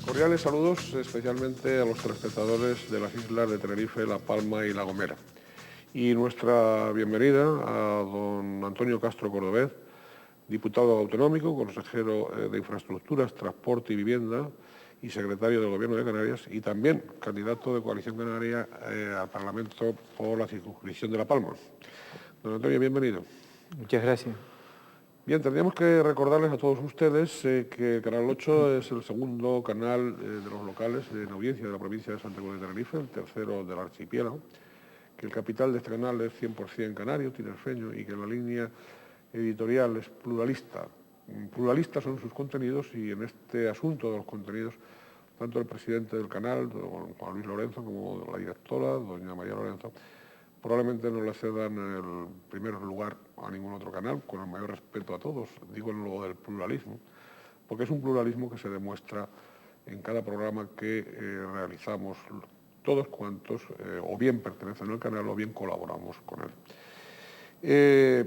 Cordiales saludos especialmente a los telespectadores de las islas de Tenerife, La Palma y La Gomera. Y nuestra bienvenida a don Antonio Castro Cordovez, diputado autonómico, consejero de Infraestructuras, Transporte y Vivienda y secretario del Gobierno de Canarias y también candidato de Coalición Canaria al Parlamento por la circunscripción de La Palma. Don Antonio, bienvenido. Muchas gracias. Bien, tendríamos que recordarles a todos ustedes que Canal 8 es el segundo canal de los locales en audiencia de la provincia de Santa Cruz de Tenerife, el tercero del archipiélago, que el capital de este canal es 100% canario, tinerfeño, y que la línea editorial es pluralista. Pluralistas son sus contenidos y en este asunto de los contenidos, tanto el presidente del canal, don Juan Luis Lorenzo, como la directora, doña María Lorenzo, probablemente no le cedan el primer lugar a ningún otro canal, con el mayor respeto a todos, digo en lo del pluralismo, porque es un pluralismo que se demuestra en cada programa que realizamos todos cuantos o bien pertenecen al canal o bien colaboramos con él.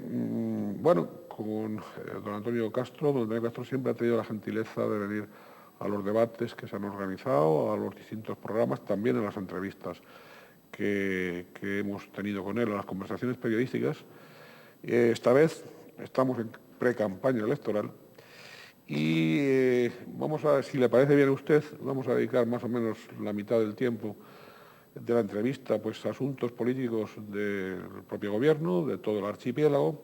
Bueno, con don Antonio Castro siempre ha tenido la gentileza de venir a los debates que se han organizado, a los distintos programas, también en las entrevistas que hemos tenido con él, a las conversaciones periodísticas. Esta vez estamos en pre-campaña electoral y vamos a, si le parece bien a usted, vamos a dedicar más o menos la mitad del tiempo de la entrevista pues, a asuntos políticos del propio gobierno, de todo el archipiélago,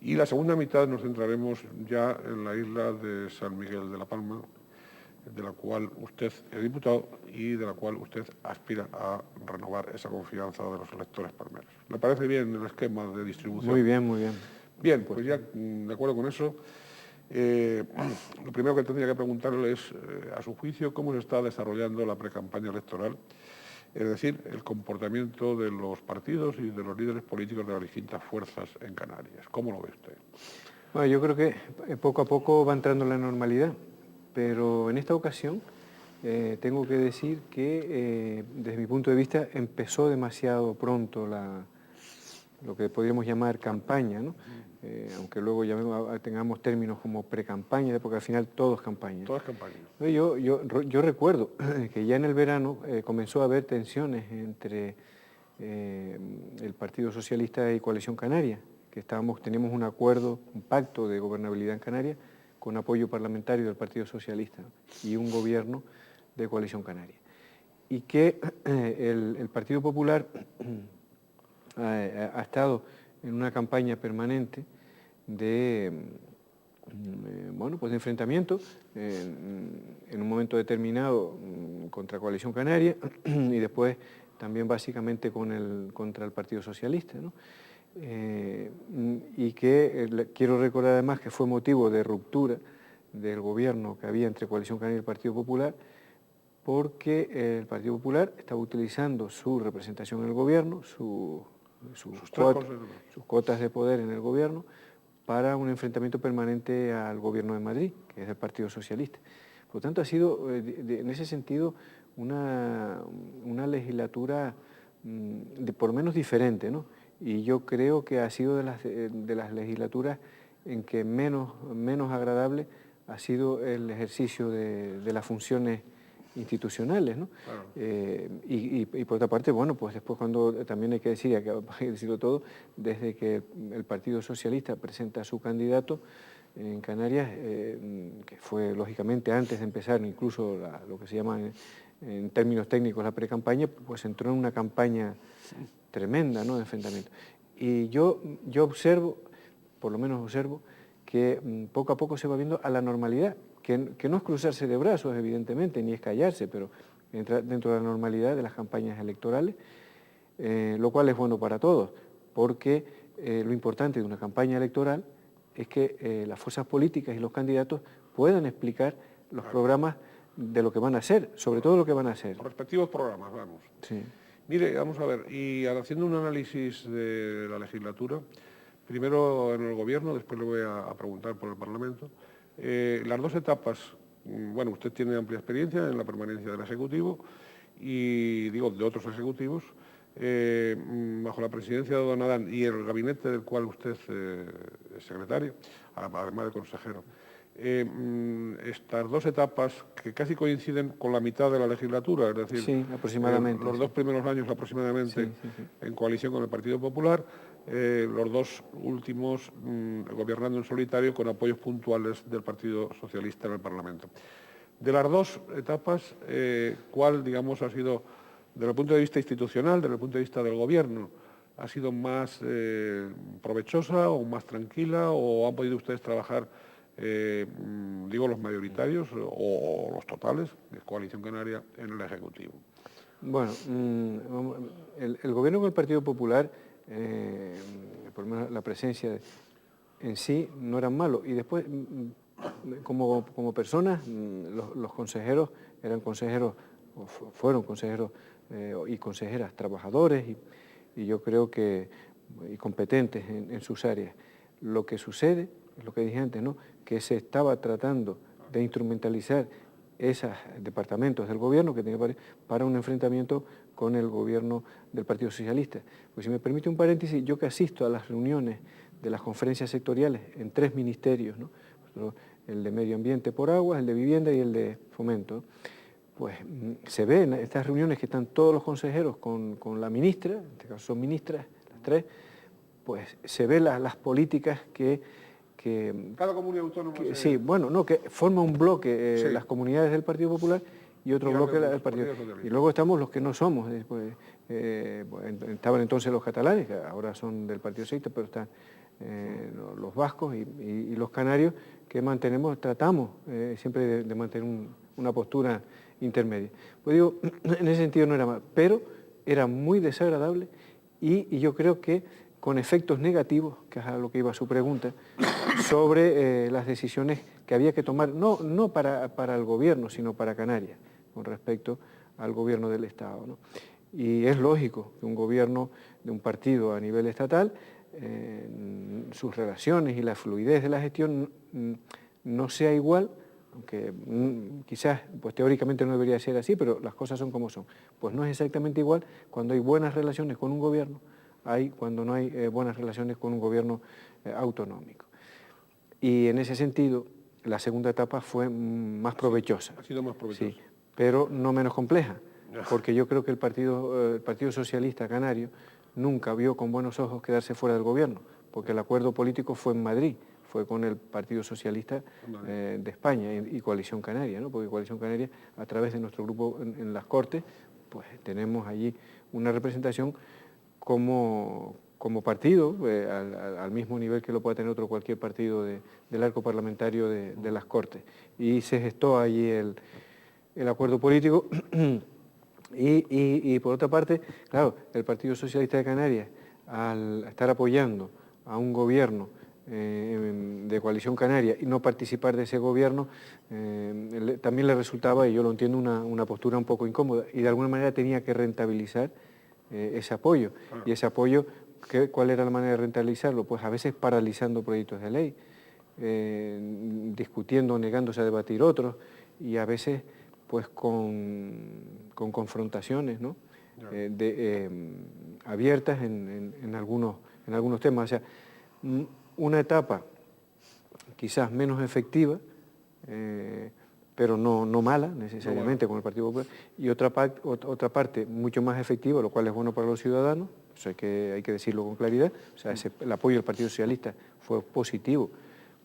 y la segunda mitad nos centraremos ya en la isla de San Miguel de la Palma, de la cual usted es diputado y de la cual usted aspira a renovar esa confianza de los electores palmeros. ¿Le parece bien el esquema de distribución? Muy bien, muy bien. Bien, pues ya de acuerdo con eso, lo primero que tendría que preguntarle es, a su juicio, cómo se está desarrollando la precampaña electoral, es decir, el comportamiento de los partidos y de los líderes políticos de las distintas fuerzas en Canarias. ¿Cómo lo ve usted? Bueno, yo creo que poco a poco va entrando la normalidad, pero en esta ocasión tengo que decir que desde mi punto de vista empezó demasiado pronto lo que podríamos llamar campaña, ¿no? Aunque luego tengamos términos como pre-campaña, porque al final todo es campaña. Todo es campaña. Yo recuerdo que ya en el verano comenzó a haber tensiones entre el Partido Socialista y Coalición Canaria, que teníamos un acuerdo, un pacto de gobernabilidad en Canarias con apoyo parlamentario del Partido Socialista y un gobierno de Coalición Canaria. Y que el Partido Popular ha estado en una campaña permanente de de enfrentamiento en un momento determinado contra Coalición Canaria y después también básicamente contra el Partido Socialista, ¿no? Y que quiero recordar además que fue motivo de ruptura del gobierno que había entre Coalición Canaria y el Partido Popular, porque el Partido Popular estaba utilizando su representación en el gobierno, sus cuotas de poder en el gobierno, para un enfrentamiento permanente al gobierno de Madrid, que es el Partido Socialista. Por lo tanto, ha sido, en ese sentido, una legislatura por lo menos diferente, ¿no? Y yo creo que ha sido de las legislaturas en que menos agradable ha sido el ejercicio de las funciones institucionales, ¿no? Claro. Y por otra parte, bueno, pues después cuando también hay que decir, hay que decirlo todo, desde que el Partido Socialista presenta a su candidato en Canarias, que fue lógicamente antes de empezar incluso lo que se llama en términos técnicos la precampaña, pues entró en una campaña tremenda, ¿no?, de enfrentamiento. Y yo observo, por lo menos observo, que poco a poco se va viendo a la normalidad, que no es cruzarse de brazos, evidentemente, ni es callarse, pero entrar dentro de la normalidad de las campañas electorales, lo cual es bueno para todos, porque lo importante de una campaña electoral es que las fuerzas políticas y los candidatos puedan explicar los programas de lo que van a hacer, sobre todo lo que van a hacer. Los respectivos programas, vamos. Sí. Mire, vamos a ver, y haciendo un análisis de la legislatura, primero en el Gobierno, después le voy a preguntar por el Parlamento, las dos etapas, bueno, usted tiene amplia experiencia en la permanencia del Ejecutivo y, digo, de otros ejecutivos, bajo la presidencia de don Adán y el gabinete del cual usted es secretario, además de consejero. estas dos etapas que casi coinciden con la mitad de la legislatura, es decir, sí, aproximadamente, los dos primeros años aproximadamente en coalición con el Partido Popular, los dos últimos gobernando en solitario con apoyos puntuales del Partido Socialista en el Parlamento. De las dos etapas, ¿cuál, digamos, ha sido, desde el punto de vista institucional, desde el punto de vista del Gobierno, ha sido más provechosa o más tranquila, o han podido ustedes trabajar, digo, los mayoritarios o los totales de Coalición Canaria en el Ejecutivo? Bueno, el Gobierno con el Partido Popular, por lo menos la presencia en sí, no eran malos. Y después, como personas, los consejeros eran consejeros, o fueron consejeros y consejeras trabajadores y yo creo que y competentes en sus áreas. Lo que sucede, es lo que dije antes, ¿no?, que se estaba tratando de instrumentalizar esos departamentos del gobierno que tenía para un enfrentamiento con el gobierno del Partido Socialista. Pues si me permite un paréntesis, yo que asisto a las reuniones de las conferencias sectoriales en 3 ministerios, ¿no?, el de Medio Ambiente por Aguas, el de Vivienda y el de Fomento, pues se ve en estas reuniones que están todos los consejeros con la ministra, en este caso son ministras, las 3, pues se ve las políticas que cada comunidad autónoma sí, bueno, no, que forma un bloque las comunidades del Partido Popular y otro bloque del Partido. Y luego estamos los que no somos. Estaban entonces los catalanes, que ahora son del Partido Socialista, pero están los vascos y los canarios, que tratamos siempre de mantener una postura intermedia. Pues digo, en ese sentido no era mal, pero era muy desagradable y yo creo que con efectos negativos, que es a lo que iba su pregunta, sobre las decisiones que había que tomar, no para el gobierno, sino para Canarias, con respecto al gobierno del Estado, ¿no? Y es lógico que un gobierno de un partido a nivel estatal, sus relaciones y la fluidez de la gestión no sea igual, aunque quizás pues teóricamente no debería ser así, pero las cosas son como son. Pues no es exactamente igual cuando hay buenas relaciones con un gobierno, cuando no hay buenas relaciones con un gobierno autonómico. Y en ese sentido, la segunda etapa fue más provechosa. Ha sido más provechosa. Sí, pero no menos compleja, porque yo creo que el Partido Socialista Canario nunca vio con buenos ojos quedarse fuera del gobierno, porque el acuerdo político fue en Madrid, fue con el Partido Socialista de España y Coalición Canaria, ¿no? Porque Coalición Canaria, a través de nuestro grupo en las Cortes, pues tenemos allí una representación como partido, al mismo nivel que lo pueda tener cualquier partido del arco parlamentario de las Cortes. Y se gestó allí el acuerdo político y por otra parte, claro, el Partido Socialista de Canarias, al estar apoyando a un gobierno de Coalición Canaria y no participar de ese gobierno, también le resultaba, y yo lo entiendo, una postura un poco incómoda, y de alguna manera tenía que rentabilizar ese apoyo. Y ese apoyo, ¿cuál era la manera de rentabilizarlo? Pues a veces paralizando proyectos de ley, discutiendo, negándose a debatir otros, y a veces pues con confrontaciones, ¿no? Abiertas en algunos temas. O sea, una etapa quizás menos efectiva, pero no mala necesariamente con el Partido Popular, y otra parte mucho más efectiva, lo cual es bueno para los ciudadanos, eso hay que decirlo con claridad. O sea, el apoyo del Partido Socialista fue positivo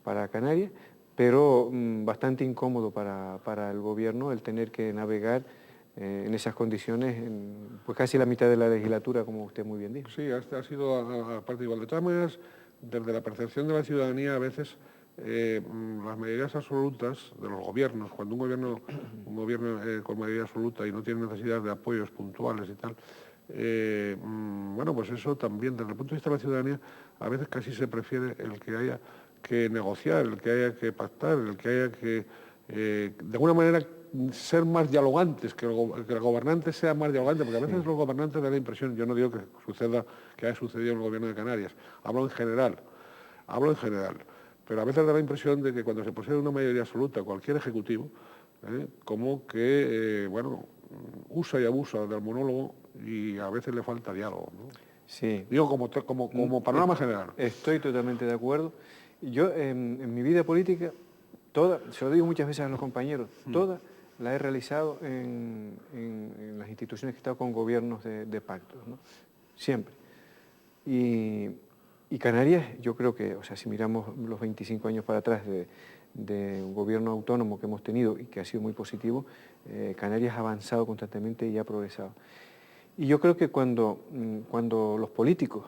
para Canarias, pero bastante incómodo para el gobierno el tener que navegar en esas condiciones pues casi la mitad de la legislatura, como usted muy bien dijo. Sí, ha sido aparte igual. De todas maneras, desde la percepción de la ciudadanía, a veces las mayorías absolutas de los gobiernos, cuando un gobierno con mayoría absoluta y no tiene necesidad de apoyos puntuales y tal, bueno, pues eso también, desde el punto de vista de la ciudadanía, a veces casi se prefiere el que haya que negociar, el que haya que pactar, el que haya que, de alguna manera, ser más dialogantes, que el gobernante sea más dialogante, porque a veces los gobernantes dan la impresión, yo no digo que haya sucedido en el gobierno de Canarias, hablo en general, pero a veces da la impresión de que cuando se posee una mayoría absoluta, cualquier ejecutivo, como que, bueno, usa y abusa del monólogo y a veces le falta diálogo, ¿no? Sí. Digo como panorama general. Estoy totalmente de acuerdo. Yo, en mi vida política, toda, se lo digo muchas veces a los compañeros, toda la he realizado en las instituciones que he estado con gobiernos de pactos, ¿no? Siempre. Y Canarias, yo creo que, o sea, si miramos los 25 años para atrás de un gobierno autónomo que hemos tenido y que ha sido muy positivo, Canarias ha avanzado constantemente y ha progresado. Y yo creo que cuando los políticos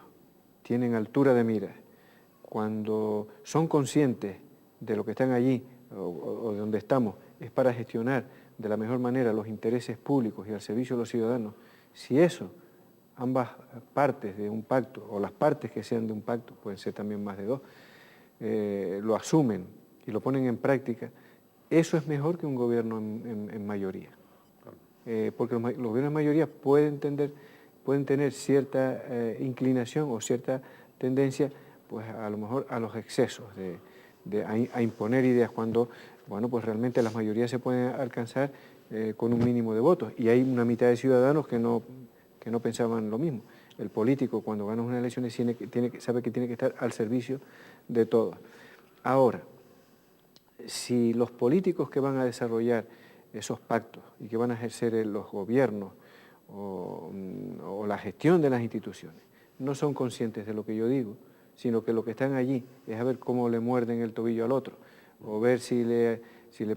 tienen altura de mira, cuando son conscientes de lo que están allí o de donde estamos, es para gestionar de la mejor manera los intereses públicos y al servicio de los ciudadanos, si eso, ambas partes de un pacto, o las partes que sean de un pacto, pueden ser también más de dos, lo asumen y lo ponen en práctica, eso es mejor que un gobierno en mayoría. Porque los gobiernos en mayoría pueden tener cierta inclinación o cierta tendencia, pues a lo mejor a los excesos, a imponer ideas cuando, bueno, pues realmente las mayorías se pueden alcanzar con un mínimo de votos. Y hay una mitad de ciudadanos que no pensaban lo mismo. El político, cuando gana unas elecciones, sabe que tiene que estar al servicio de todos. Ahora, si los políticos que van a desarrollar esos pactos y que van a ejercer los gobiernos o la gestión de las instituciones no son conscientes de lo que yo digo, sino que lo que están allí es a ver cómo le muerden el tobillo al otro, o ver si le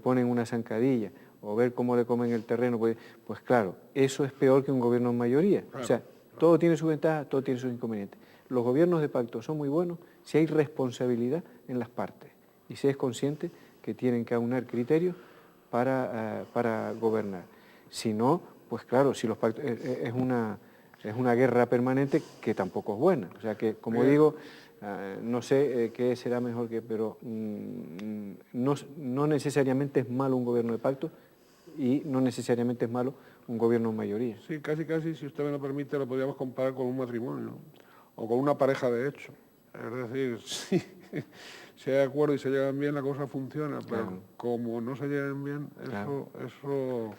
ponen una zancadilla, o ver cómo le comen el terreno, pues claro, eso es peor que un gobierno en mayoría. O sea, todo tiene sus ventajas, todo tiene sus inconvenientes. Los gobiernos de pacto son muy buenos si hay responsabilidad en las partes y se es consciente que tienen que aunar criterios para gobernar. Si no, pues claro, si los pactos, es una guerra permanente que tampoco es buena. O sea que, como digo, no sé qué será mejor pero no necesariamente es malo un gobierno de pacto y no necesariamente es malo un gobierno en mayoría. Sí, casi, si usted me lo permite, lo podríamos comparar con un matrimonio, ¿no? O con una pareja de hecho. Es decir, sí, si hay acuerdo y se llevan bien, la cosa funciona, pero claro, como no se lleven bien, claro, eso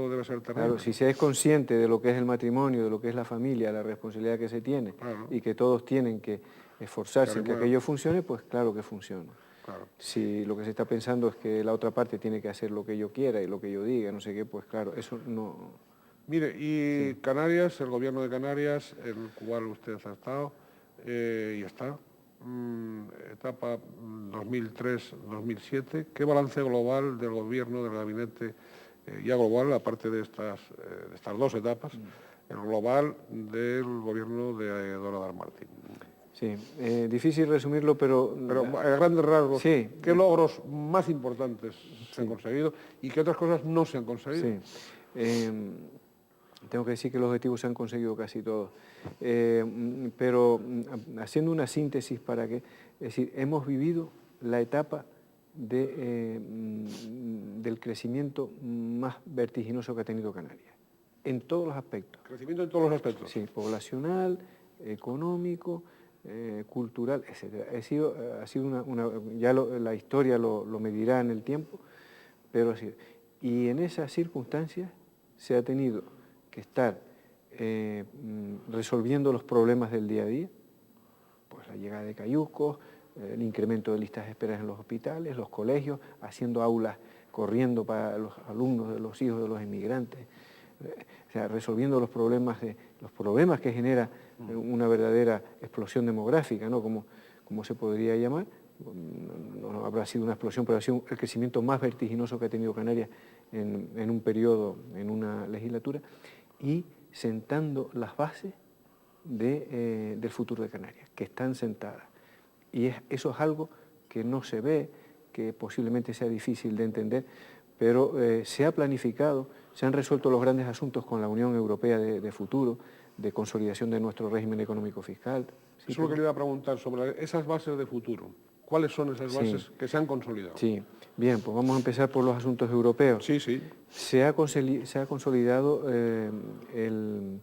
debe ser terrible. Claro, si se es consciente de lo que es el matrimonio, de lo que es la familia, la responsabilidad que se tiene, claro, y que todos tienen que esforzarse en que aquello funcione, pues claro que funciona. Claro. Si lo que se está pensando es que la otra parte tiene que hacer lo que yo quiera y lo que yo diga, no sé qué, pues claro, eso no... Mire, y sí, Canarias, el gobierno de Canarias, en el cual usted ha estado y está, etapa 2003-2007, ¿qué balance global del gobierno, del gabinete, ya global, aparte de estas dos etapas, el global del gobierno de Dora Martín? Sí, difícil resumirlo, pero a grandes rasgos, sí, ¿qué logros más importantes se han conseguido y qué otras cosas no se han conseguido? Sí. Tengo que decir que los objetivos se han conseguido casi todos, pero haciendo una síntesis es decir, hemos vivido la etapa del crecimiento más vertiginoso que ha tenido Canarias, en todos los aspectos. ¿Crecimiento en todos los aspectos? Sí, poblacional, económico, cultural, etc. Ha sido la historia lo medirá en el tiempo, pero así. Y en esas circunstancias se ha tenido que estar resolviendo los problemas del día a día, pues la llegada de cayucos, el incremento de listas de esperas en los hospitales, los colegios, haciendo aulas corriendo para los alumnos de los hijos de los inmigrantes, o sea, resolviendo los problemas que genera una verdadera explosión demográfica, ¿no? Como se podría llamar. No habrá sido una explosión, pero ha sido el crecimiento más vertiginoso que ha tenido Canarias en un periodo, en una legislatura, y sentando las bases del futuro de Canarias, que están sentadas. Y eso es algo que no se ve, que posiblemente sea difícil de entender, pero se ha planificado, se han resuelto los grandes asuntos con la Unión Europea de futuro, de consolidación de nuestro régimen económico fiscal. Eso es lo que le iba a preguntar sobre esas bases de futuro. ¿Cuáles son esas bases que se han consolidado? Sí, bien, pues vamos a empezar por los asuntos europeos. Sí, sí. Se ha consolidado el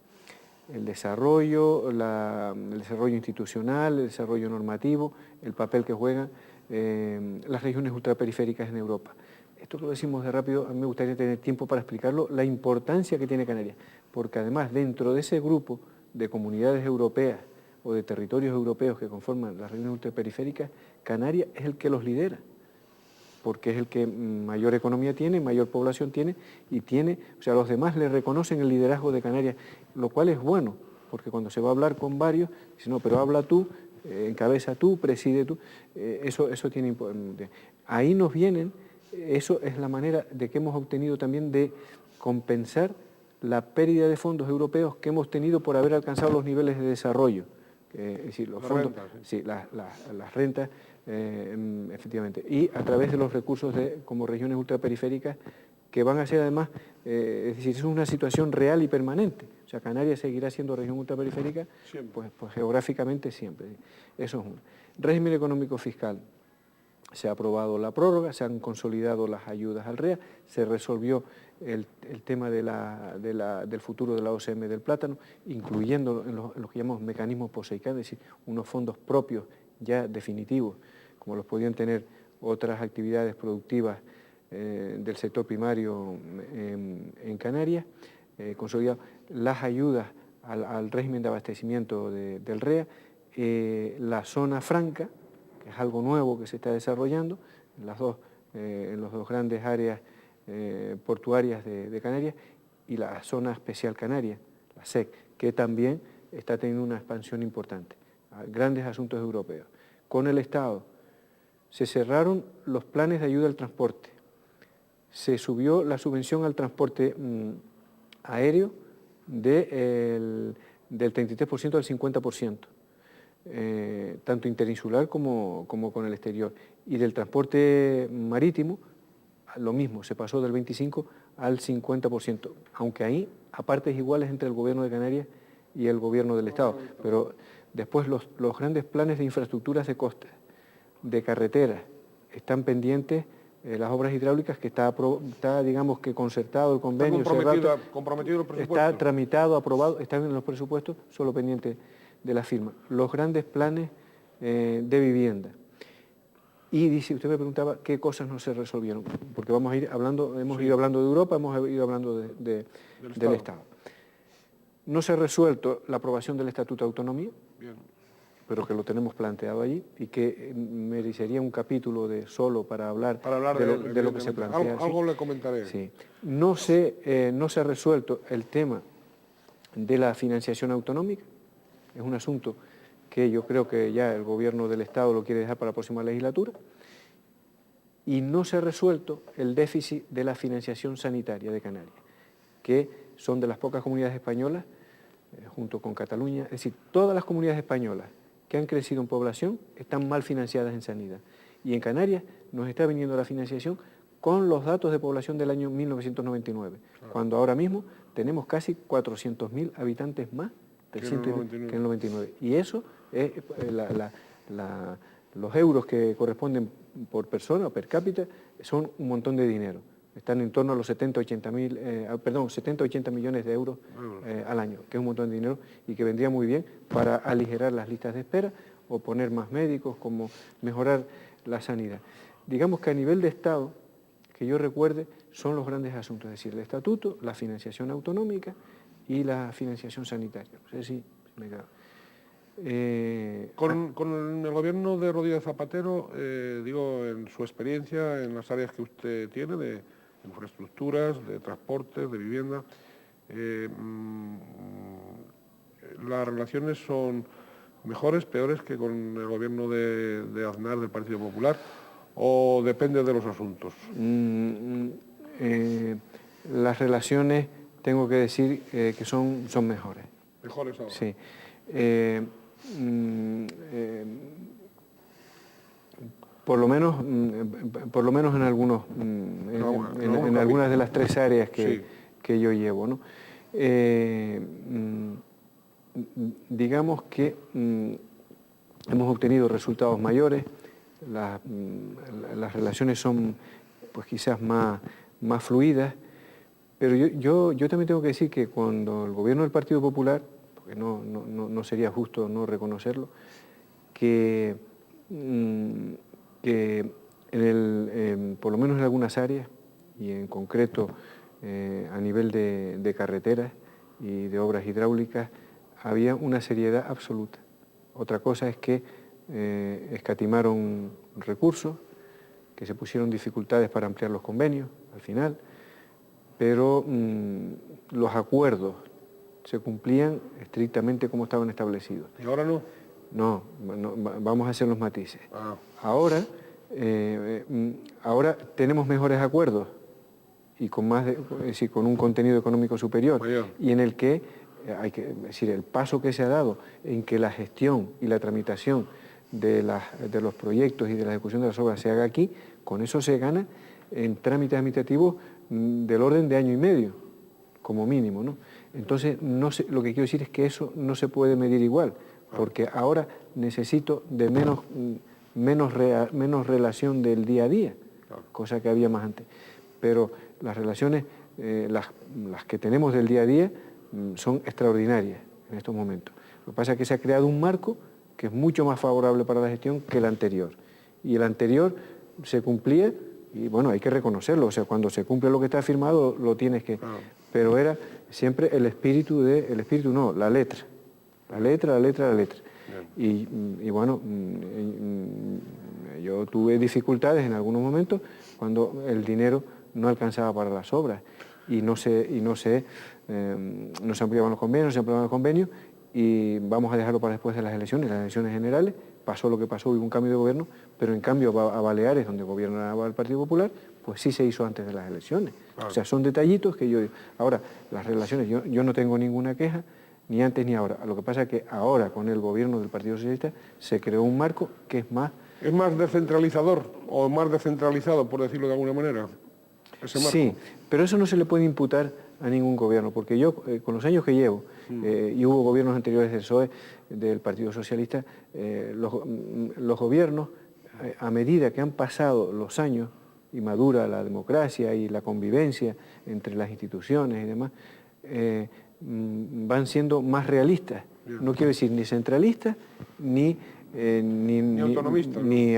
desarrollo, el desarrollo institucional, el desarrollo normativo, el papel que juegan las regiones ultraperiféricas en Europa. Esto lo decimos de rápido, a mí me gustaría tener tiempo para explicarlo, la importancia que tiene Canarias, porque además dentro de ese grupo de comunidades europeas o de territorios europeos que conforman las regiones ultraperiféricas, Canarias es el que los lidera, porque es el que mayor economía tiene, mayor población tiene, y tiene, o sea, los demás le reconocen el liderazgo de Canarias, lo cual es bueno, porque cuando se va a hablar con varios, dicen, no, pero habla tú, encabeza tú, preside tú, eso tiene importancia. Ahí nos vienen, eso es la manera de que hemos obtenido también de compensar la pérdida de fondos europeos que hemos tenido por haber alcanzado los niveles de desarrollo. Es decir, los fondos, sí, las rentas, efectivamente, y a través de los recursos como regiones ultraperiféricas, que van a ser además, es decir, es una situación real y permanente. O sea, Canarias seguirá siendo región ultraperiférica, pues geográficamente siempre. Eso es uno. Régimen económico fiscal. Se ha aprobado la prórroga, se han consolidado las ayudas al REA, se resolvió el tema del futuro de la OCM del plátano, incluyendo en lo que llamamos mecanismos POSEICAD, es decir, unos fondos propios ya definitivos, como los podían tener otras actividades productivas del sector primario en Canarias, consolidado las ayudas al régimen de abastecimiento del REA, la zona franca, que es algo nuevo que se está desarrollando en las dos grandes áreas portuarias de Canarias, y la zona especial canaria, la SEC, que también está teniendo una expansión importante. Grandes asuntos europeos. Con el Estado se cerraron los planes de ayuda al transporte, se subió la subvención al transporte aéreo del 33% al 50%. Tanto interinsular como con el exterior. Y del transporte marítimo, lo mismo, se pasó del 25% al 50%, aunque ahí a partes iguales entre el Gobierno de Canarias y el Gobierno del Estado. Pero después los grandes planes de infraestructuras de costas, de carreteras, están pendientes, las obras hidráulicas, que está digamos que concertado el convenio, comprometido el presupuesto. Está tramitado, aprobado, están en los presupuestos, solo pendiente de la firma. Los grandes planes de vivienda. Y dice, usted me preguntaba qué cosas no se resolvieron, porque hemos ido hablando de Europa, hemos ido hablando del Estado. No se ha resuelto la aprobación del Estatuto de Autonomía, pero que lo tenemos planteado allí y que merecería un capítulo solo para hablar de lo que se plantea. Algo le comentaré. Sí. No se ha resuelto el tema de la financiación autonómica. Es un asunto que yo creo que ya el Gobierno del Estado lo quiere dejar para la próxima legislatura. Y no se ha resuelto el déficit de la financiación sanitaria de Canarias, que son de las pocas comunidades españolas, junto con Cataluña, es decir, todas las comunidades españolas que han crecido en población están mal financiadas en sanidad. Y en Canarias nos está viniendo la financiación con los datos de población del año 1999, cuando ahora mismo tenemos casi 400.000 habitantes más que en el 99. Y eso es los euros que corresponden por persona o per cápita son un montón de dinero. Están en torno a los 70-80 millones de euros al año, que es un montón de dinero y que vendría muy bien para aligerar las listas de espera o poner más médicos, como mejorar la sanidad. Digamos que a nivel de Estado, que yo recuerde, son los grandes asuntos, es decir, el estatuto, la financiación autonómica y la financiación sanitaria. No sé si me queda. Con el gobierno de Rodríguez Zapatero, en su experiencia, en las áreas que usted tiene, de infraestructuras, de transportes, de vivienda, las relaciones son mejores, peores que con el gobierno de Aznar, del Partido Popular, o depende de los asuntos. Las relaciones, tengo que decir que son mejores. Mejores ahora. Sí. Por lo menos en algunos, en algunas de las tres áreas que yo llevo, ¿no? Digamos que hemos obtenido resultados mayores, las relaciones son pues quizás más fluidas, pero yo también tengo que decir que cuando el gobierno del Partido Popular, porque no sería justo no reconocerlo, que por lo menos en algunas áreas, y en concreto a nivel de carreteras y de obras hidráulicas, había una seriedad absoluta. Otra cosa es que escatimaron recursos, que se pusieron dificultades para ampliar los convenios al final, pero los acuerdos se cumplían estrictamente como estaban establecidos. ¿Y ahora no? No, vamos a hacer los matices. Ahora tenemos mejores acuerdos y con con un contenido económico superior, y en el que decir, el paso que se ha dado en que la gestión y la tramitación de los proyectos y de la ejecución de las obras se haga aquí, con eso se gana en trámites administrativos del orden de año y medio, como mínimo, ¿no? Entonces, lo que quiero decir es que eso no se puede medir igual, porque ahora necesito de menos relación del día a día, cosa que había más antes. Pero las relaciones, las que tenemos del día a día, son extraordinarias en estos momentos. Lo que pasa es que se ha creado un marco que es mucho más favorable para la gestión que el anterior. Y el anterior se cumplía, y bueno, hay que reconocerlo, o sea, cuando se cumple lo que está firmado, lo tienes que... Pero era siempre la letra. La letra. Y bueno, yo tuve dificultades en algunos momentos cuando el dinero no alcanzaba para las obras y no se ampliaban los convenios, y vamos a dejarlo para después de las elecciones generales. Pasó lo que pasó, hubo un cambio de gobierno, pero en cambio a Baleares, donde gobernaba el Partido Popular, pues sí se hizo antes de las elecciones. O sea, son detallitos que yo digo. Ahora, las relaciones, yo no tengo ninguna queja, ni antes ni ahora. Lo que pasa es que ahora, con el gobierno del Partido Socialista, se creó un marco que es más... ¿Es más descentralizador o más descentralizado, por decirlo de alguna manera, ese marco? Sí, pero eso no se le puede imputar a ningún gobierno, porque yo, con los años que llevo, y hubo gobiernos anteriores del PSOE, del Partido Socialista, los gobiernos, a medida que han pasado los años y madura la democracia y la convivencia entre las instituciones y demás, van siendo más realistas. No quiero decir ni centralistas, ni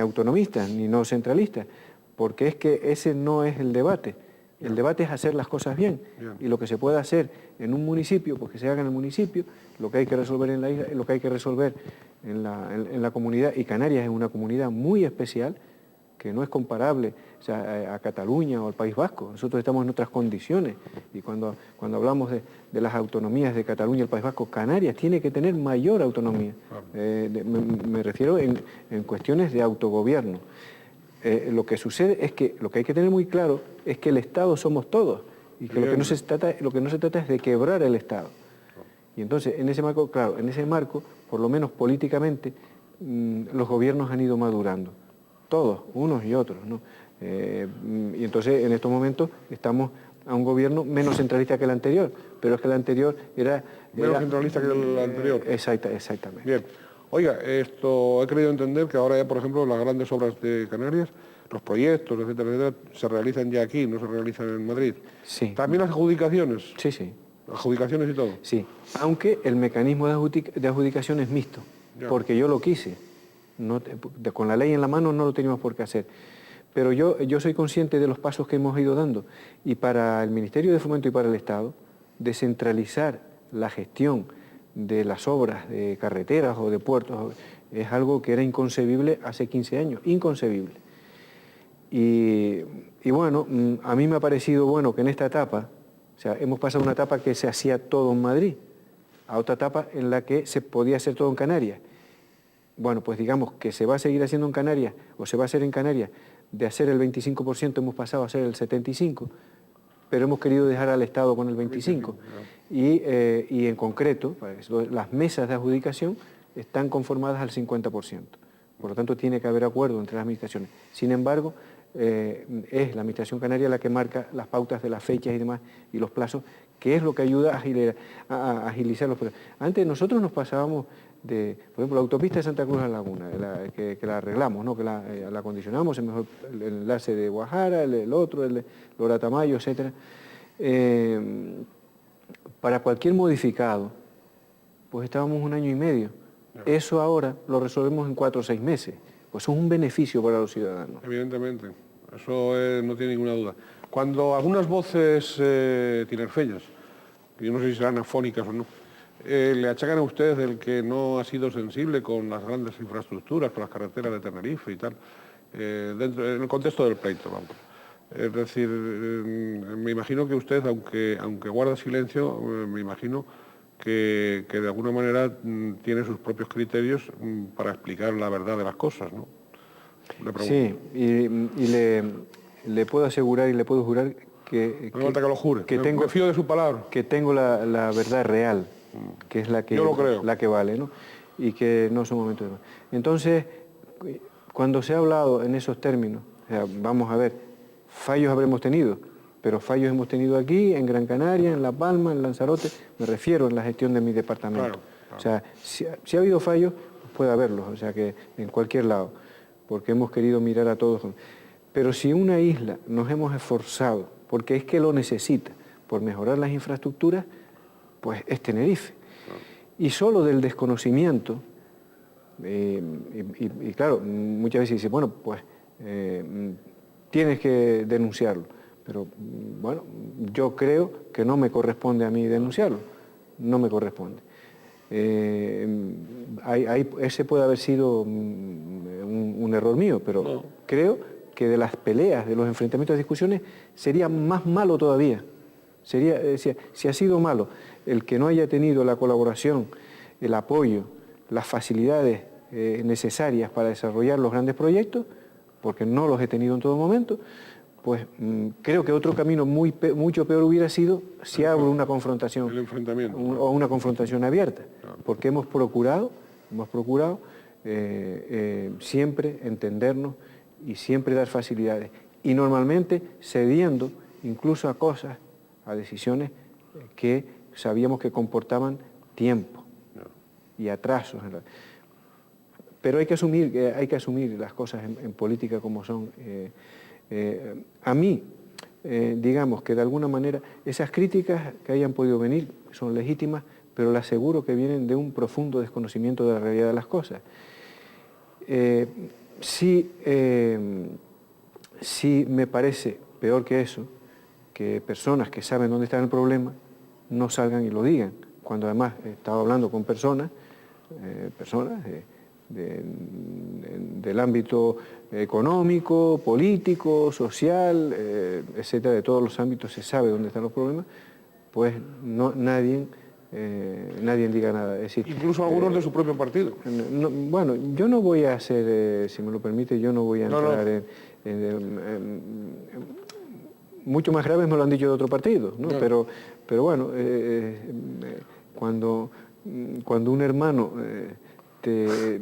autonomistas, ni no centralistas, porque es que ese no es el debate. El debate es hacer las cosas bien. Y lo que se puede hacer en un municipio, pues que se haga en el municipio, lo que hay que resolver en la isla, lo que hay que resolver en la comunidad, y Canarias es una comunidad muy especial, que no es comparable, o sea, a Cataluña o al País Vasco. Nosotros estamos en otras condiciones, y cuando hablamos de las autonomías de Cataluña y el País Vasco, Canarias tiene que tener mayor autonomía. Me refiero en cuestiones de autogobierno. Lo que sucede es que lo que hay que tener muy claro es que el Estado somos todos, y que lo que no se trata es de quebrar el Estado. Y entonces, en ese marco, claro, por lo menos políticamente, los gobiernos han ido madurando, todos, unos y otros, ¿no? Y entonces, en estos momentos, estamos a un gobierno menos centralista que el anterior, pero es que el anterior era... Menos centralista que el anterior. Exactamente. Bien. Oiga, he querido entender que ahora ya, por ejemplo, las grandes obras de Canarias, los proyectos, etcétera, se realizan ya aquí, no se realizan en Madrid. Sí. ¿También las adjudicaciones? Sí. ¿Adjudicaciones y todo? Sí, aunque el mecanismo de adjudicación es mixto, porque yo lo quise. Con la ley en la mano no lo teníamos por qué hacer. Pero yo soy consciente de los pasos que hemos ido dando, y para el Ministerio de Fomento y para el Estado, descentralizar la gestión de las obras de carreteras o de puertos es algo que era inconcebible hace 15 años, inconcebible. Y bueno, a mí me ha parecido bueno que en esta etapa, o sea, hemos pasado una etapa que se hacía todo en Madrid, a otra etapa en la que se podía hacer todo en Canarias. Bueno, pues digamos que se va a seguir haciendo en Canarias, o se va a hacer en Canarias, de hacer el 25% hemos pasado a hacer el 75%, pero hemos querido dejar al Estado con el 25%. Y en concreto, las mesas de adjudicación están conformadas al 50%. Por lo tanto, tiene que haber acuerdo entre las administraciones. Sin embargo, es la Administración Canaria la que marca las pautas de las fechas y demás, y los plazos, que es lo que ayuda a agilizar los procesos. Antes nosotros nos pasábamos por ejemplo, la autopista de Santa Cruz a la Laguna, que la arreglamos, ¿no? Que la acondicionamos, el enlace de Guajara, el otro, el Lora Tamayo, etc. Para cualquier modificado, pues estábamos 1 año y medio. Eso ahora lo resolvemos en 4 o 6 meses. Pues es un beneficio para los ciudadanos. Evidentemente, eso no tiene ninguna duda. Cuando algunas voces tinerfeñas, que yo no sé si serán afónicas o no, le achacan a ustedes del que no ha sido sensible con las grandes infraestructuras, con las carreteras de Tenerife y tal, en el contexto del pleito, vamos. Es decir, me imagino que usted, aunque guarda silencio, me imagino que de alguna manera tiene sus propios criterios para explicar la verdad de las cosas, ¿no? Sí, y le puedo asegurar y le puedo jurar que... No falta que lo jure, me fío de su palabra. Que tengo la verdad real, que es la que, yo lo creo, la que vale, ¿no? Y que no son momentos de más. Entonces, cuando se ha hablado en esos términos, o sea, vamos a ver, fallos habremos tenido, pero fallos hemos tenido aquí, en Gran Canaria, en La Palma, en Lanzarote, me refiero en la gestión de mi departamento. Claro. O sea, si ha habido fallos, puede haberlos, o sea que en cualquier lado, porque hemos querido mirar a todos. Pero si una isla nos hemos esforzado, porque es que lo necesita, por mejorar las infraestructuras, pues es Tenerife. Y solo del desconocimiento, y claro, muchas veces dice, bueno, pues tienes que denunciarlo. Pero bueno, yo creo que no me corresponde a mí denunciarlo, no me corresponde. Ese puede haber sido un error mío, pero no. Creo que de las peleas, de los enfrentamientos, de discusiones, sería más malo todavía. Si ha sido malo el que no haya tenido la colaboración, el apoyo, las facilidades necesarias para desarrollar los grandes proyectos, porque no los he tenido en todo momento, pues creo que otro camino mucho peor hubiera sido si abro una confrontación, o una confrontación abierta, porque hemos procurado siempre entendernos y siempre dar facilidades, y normalmente cediendo incluso a cosas, a decisiones que sabíamos que comportaban tiempo y atrasos. Pero hay que asumir las cosas en política como son. A mí, digamos que de alguna manera esas críticas que hayan podido venir son legítimas, pero le aseguro que vienen de un profundo desconocimiento de la realidad de las cosas. Sí me parece peor que eso, que personas que saben dónde está el problema no salgan y lo digan, cuando además he estado hablando con personas del ámbito económico, político, social, etcétera, de todos los ámbitos se sabe dónde están los problemas, pues nadie diga nada. Es decir, incluso algunos de su propio partido. Bueno, yo no voy a hacer, si me lo permite, yo no voy a entrar mucho más graves me lo han dicho de otro partido, ¿no? Pero bueno, cuando un hermano te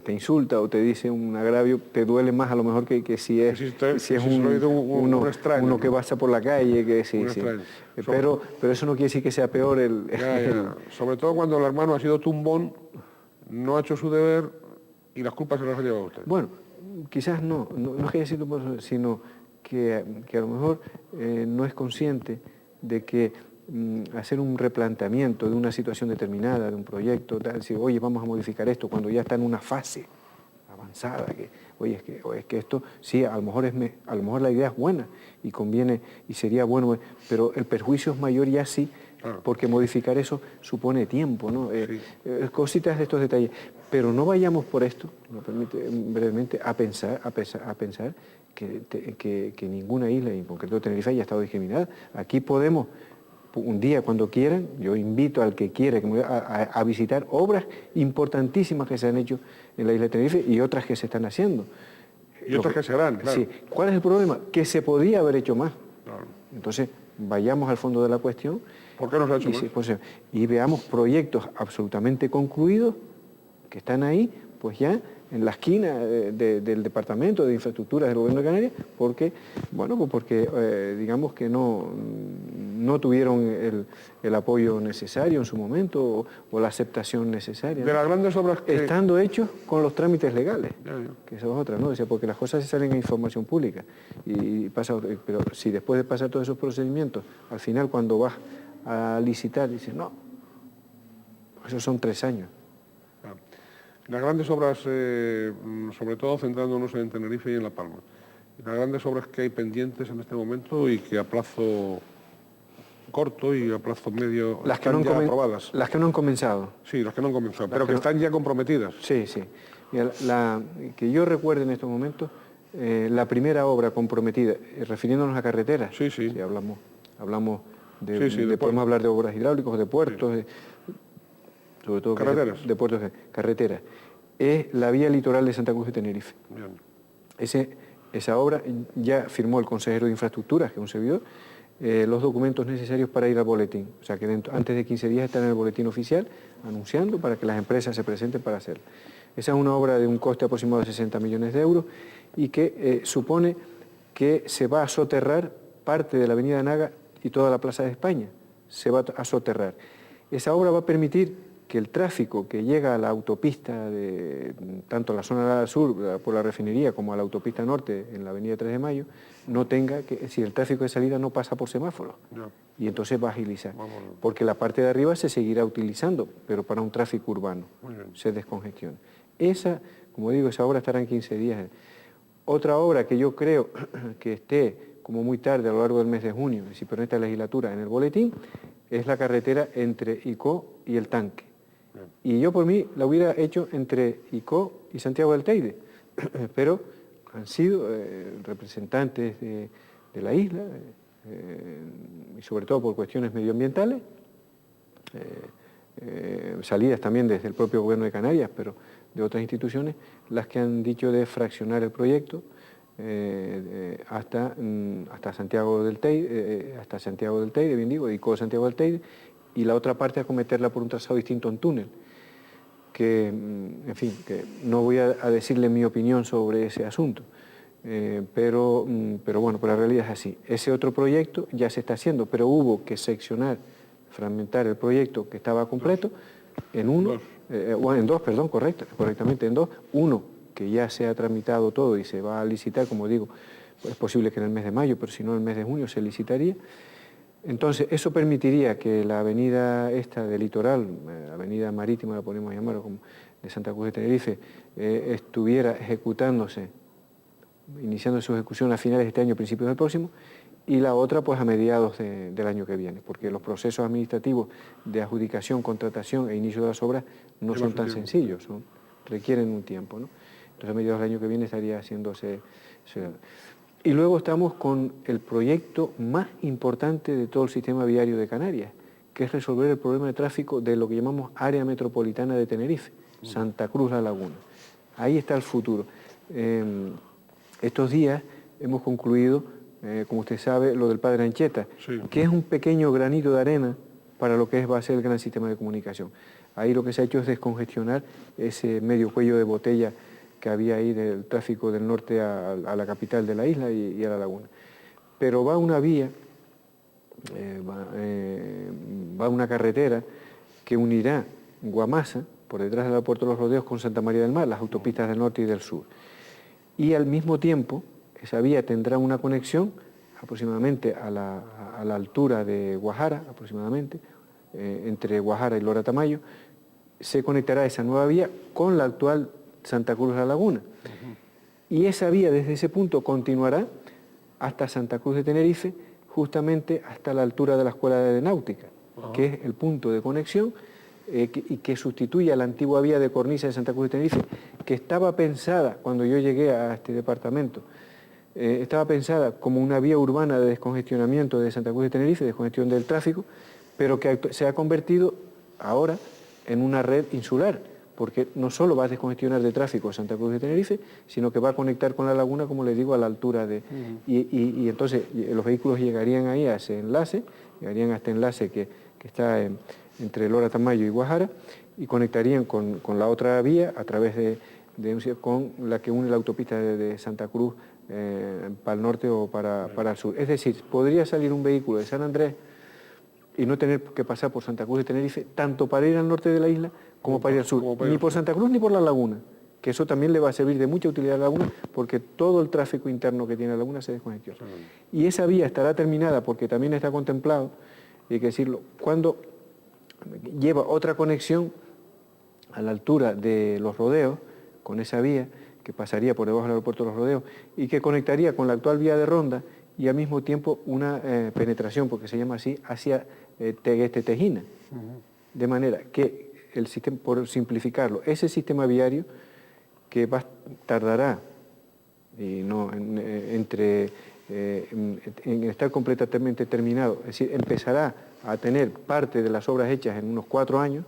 insulta o te dice un agravio, te duele más a lo mejor que si es uno que pasa por la calle, que sí. Pero eso no quiere decir que sea peor Sobre todo cuando el hermano ha sido tumbón, no ha hecho su deber y las culpas se las ha llevado a usted. Bueno, quizás no es que haya sido tumbón, sino que a lo mejor no es consciente de que hacer un replanteamiento de una situación determinada, de un proyecto, decir, oye, vamos a modificar esto, cuando ya está en una fase avanzada, es que esto, sí, a lo mejor la idea es buena y conviene y sería bueno, pero el perjuicio es mayor ya sí, porque modificar eso supone tiempo, ¿no? Sí. Cositas de estos detalles. Pero no vayamos por esto, me permite brevemente, a pensar que ninguna isla, y en concreto Tenerife, haya estado discriminada. Aquí podemos, un día cuando quieran, yo invito al que quiera a visitar obras importantísimas que se han hecho en la isla de Tenerife y otras que se están haciendo. Y otras que se harán, claro. Sí. ¿Cuál es el problema? Que se podría haber hecho más. Claro. Entonces, vayamos al fondo de la cuestión. ¿Por qué no se ha hecho más? Y veamos proyectos absolutamente concluidos que están ahí, pues ya en la esquina del Departamento de Infraestructuras del Gobierno de Canarias, porque digamos que no tuvieron el apoyo necesario en su momento o la aceptación necesaria. De las grandes obras que... Estando hechos con los trámites legales, que esa es otra, ¿no? Porque las cosas se salen a información pública, pero si después de pasar todos esos procedimientos, al final cuando vas a licitar, dices, no, esos son 3 años. Las grandes obras, sobre todo centrándonos en Tenerife y en La Palma, las grandes obras que hay pendientes en este momento y que a plazo corto y a plazo medio están ya aprobadas. Las que no han comenzado. Sí, las que no han comenzado, pero que están ya comprometidas. Sí. Mira, que yo recuerde en estos momentos, la primera obra comprometida, refiriéndonos a carreteras, Sí, sí. si hablamos Podemos hablar de obras hidráulicas, de puertos, sobre todo carreteras. de puertos, carreteras, es la vía litoral de Santa Cruz de Tenerife. Bien. Esa obra ya firmó el consejero de Infraestructuras, que es un servidor, los documentos necesarios para ir al boletín. O sea que antes de 15 días están en el boletín oficial anunciando para que las empresas se presenten para hacerlo. Esa es una obra de un coste aproximado de 60 millones de euros y que supone que se va a soterrar parte de la avenida Naga y toda la Plaza de España. Se va a soterrar. Esa obra va a permitir que el tráfico que llega a la autopista, tanto a la zona sur por la refinería como a la autopista norte en la avenida 3 de Mayo, no tenga que, si el tráfico de salida no pasa por semáforos. Ya. Y entonces va a agilizar. Porque la parte de arriba se seguirá utilizando, pero para un tráfico urbano. Se descongestiona. Esa, como digo, esa obra estará en 15 días. Otra obra que yo creo que esté como muy tarde a lo largo del mes de junio, es decir, pero en esta legislatura, en el boletín, es la carretera entre Icó y el Tanque. Y yo por mí la hubiera hecho entre Icó y Santiago del Teide, pero han sido representantes de la isla, y sobre todo por cuestiones medioambientales, salidas también desde el propio gobierno de Canarias, pero de otras instituciones, las que han dicho de fraccionar el proyecto hasta Santiago del Teide, bien digo, Icó Santiago del Teide, y la otra parte acometerla por un trazado distinto en túnel, que, en fin, que no voy a decirle mi opinión sobre ese asunto, pero bueno, pues la realidad es así. Ese otro proyecto ya se está haciendo, pero hubo que seccionar, fragmentar el proyecto que estaba completo en dos, correctamente en dos. Uno que ya se ha tramitado todo y se va a licitar, como digo, pues es posible que en el mes de mayo, pero si no en el mes de junio se licitaría. Entonces, eso permitiría que la avenida esta del litoral, avenida marítima la podemos llamar, como de Santa Cruz de Tenerife, estuviera ejecutándose, iniciando su ejecución a finales de este año, principios del próximo, y la otra pues a mediados del año que viene, porque los procesos administrativos de adjudicación, contratación e inicio de las obras no son tan sencillos, requieren un tiempo, ¿no? Entonces a mediados del año que viene estaría haciéndose... Y luego estamos con el proyecto más importante de todo el sistema viario de Canarias, que es resolver el problema de tráfico de lo que llamamos área metropolitana de Tenerife, Santa Cruz La Laguna. Ahí está el futuro. Estos días hemos concluido, como usted sabe, lo del Padre Anchieta, que es un pequeño granito de arena para lo que va a ser el gran sistema de comunicación. Ahí lo que se ha hecho es descongestionar ese medio cuello de botella que había ahí del tráfico del norte a la capital de la isla y a la laguna. Pero va una vía, va una carretera que unirá Guamasa, por detrás del aeropuerto de los Rodeos, con Santa María del Mar, las autopistas del norte y del sur. Y al mismo tiempo, esa vía tendrá una conexión aproximadamente a la altura de Guajara, aproximadamente, entre Guajara y Lora Tamayo, se conectará esa nueva vía con la actual Santa Cruz de la Laguna. Y esa vía desde ese punto continuará hasta Santa Cruz de Tenerife, justamente hasta la altura de la Escuela de Náutica, que es el punto de conexión y que sustituye a la antigua vía de cornisa de Santa Cruz de Tenerife, que estaba pensada, cuando yo llegué a este departamento, estaba pensada como una vía urbana de descongestionamiento de Santa Cruz de Tenerife, descongestión del tráfico, pero que se ha convertido ahora en una red insular, porque no solo va a descongestionar de tráfico Santa Cruz de Tenerife, sino que va a conectar con la laguna, como le digo, a la altura de... Y entonces los vehículos llegarían ahí a ese enlace, llegarían a este enlace que está entre Lora Tamayo y Guajara, y conectarían con la otra vía a través con la que une la autopista de Santa Cruz para el norte o para el sur. Es decir, podría salir un vehículo de San Andrés y no tener que pasar por Santa Cruz de Tenerife, tanto para ir al norte de la isla como para ir al sur, ni por Santa Cruz ni por la laguna, que eso también le va a servir de mucha utilidad a la laguna, porque todo el tráfico interno que tiene la laguna se descongestiona. Y esa vía estará terminada, porque también está contemplado, y hay que decirlo, cuando lleva otra conexión a la altura de Los Rodeos, con esa vía, que pasaría por debajo del aeropuerto de Los Rodeos, y que conectaría con la actual vía de Ronda, y al mismo tiempo una penetración, porque se llama así, hacia Tegueste-Tejina. De manera que el sistema, por simplificarlo, ese sistema viario que tardará y no, en estar completamente terminado, es decir, empezará a tener parte de las obras hechas en unos 4 años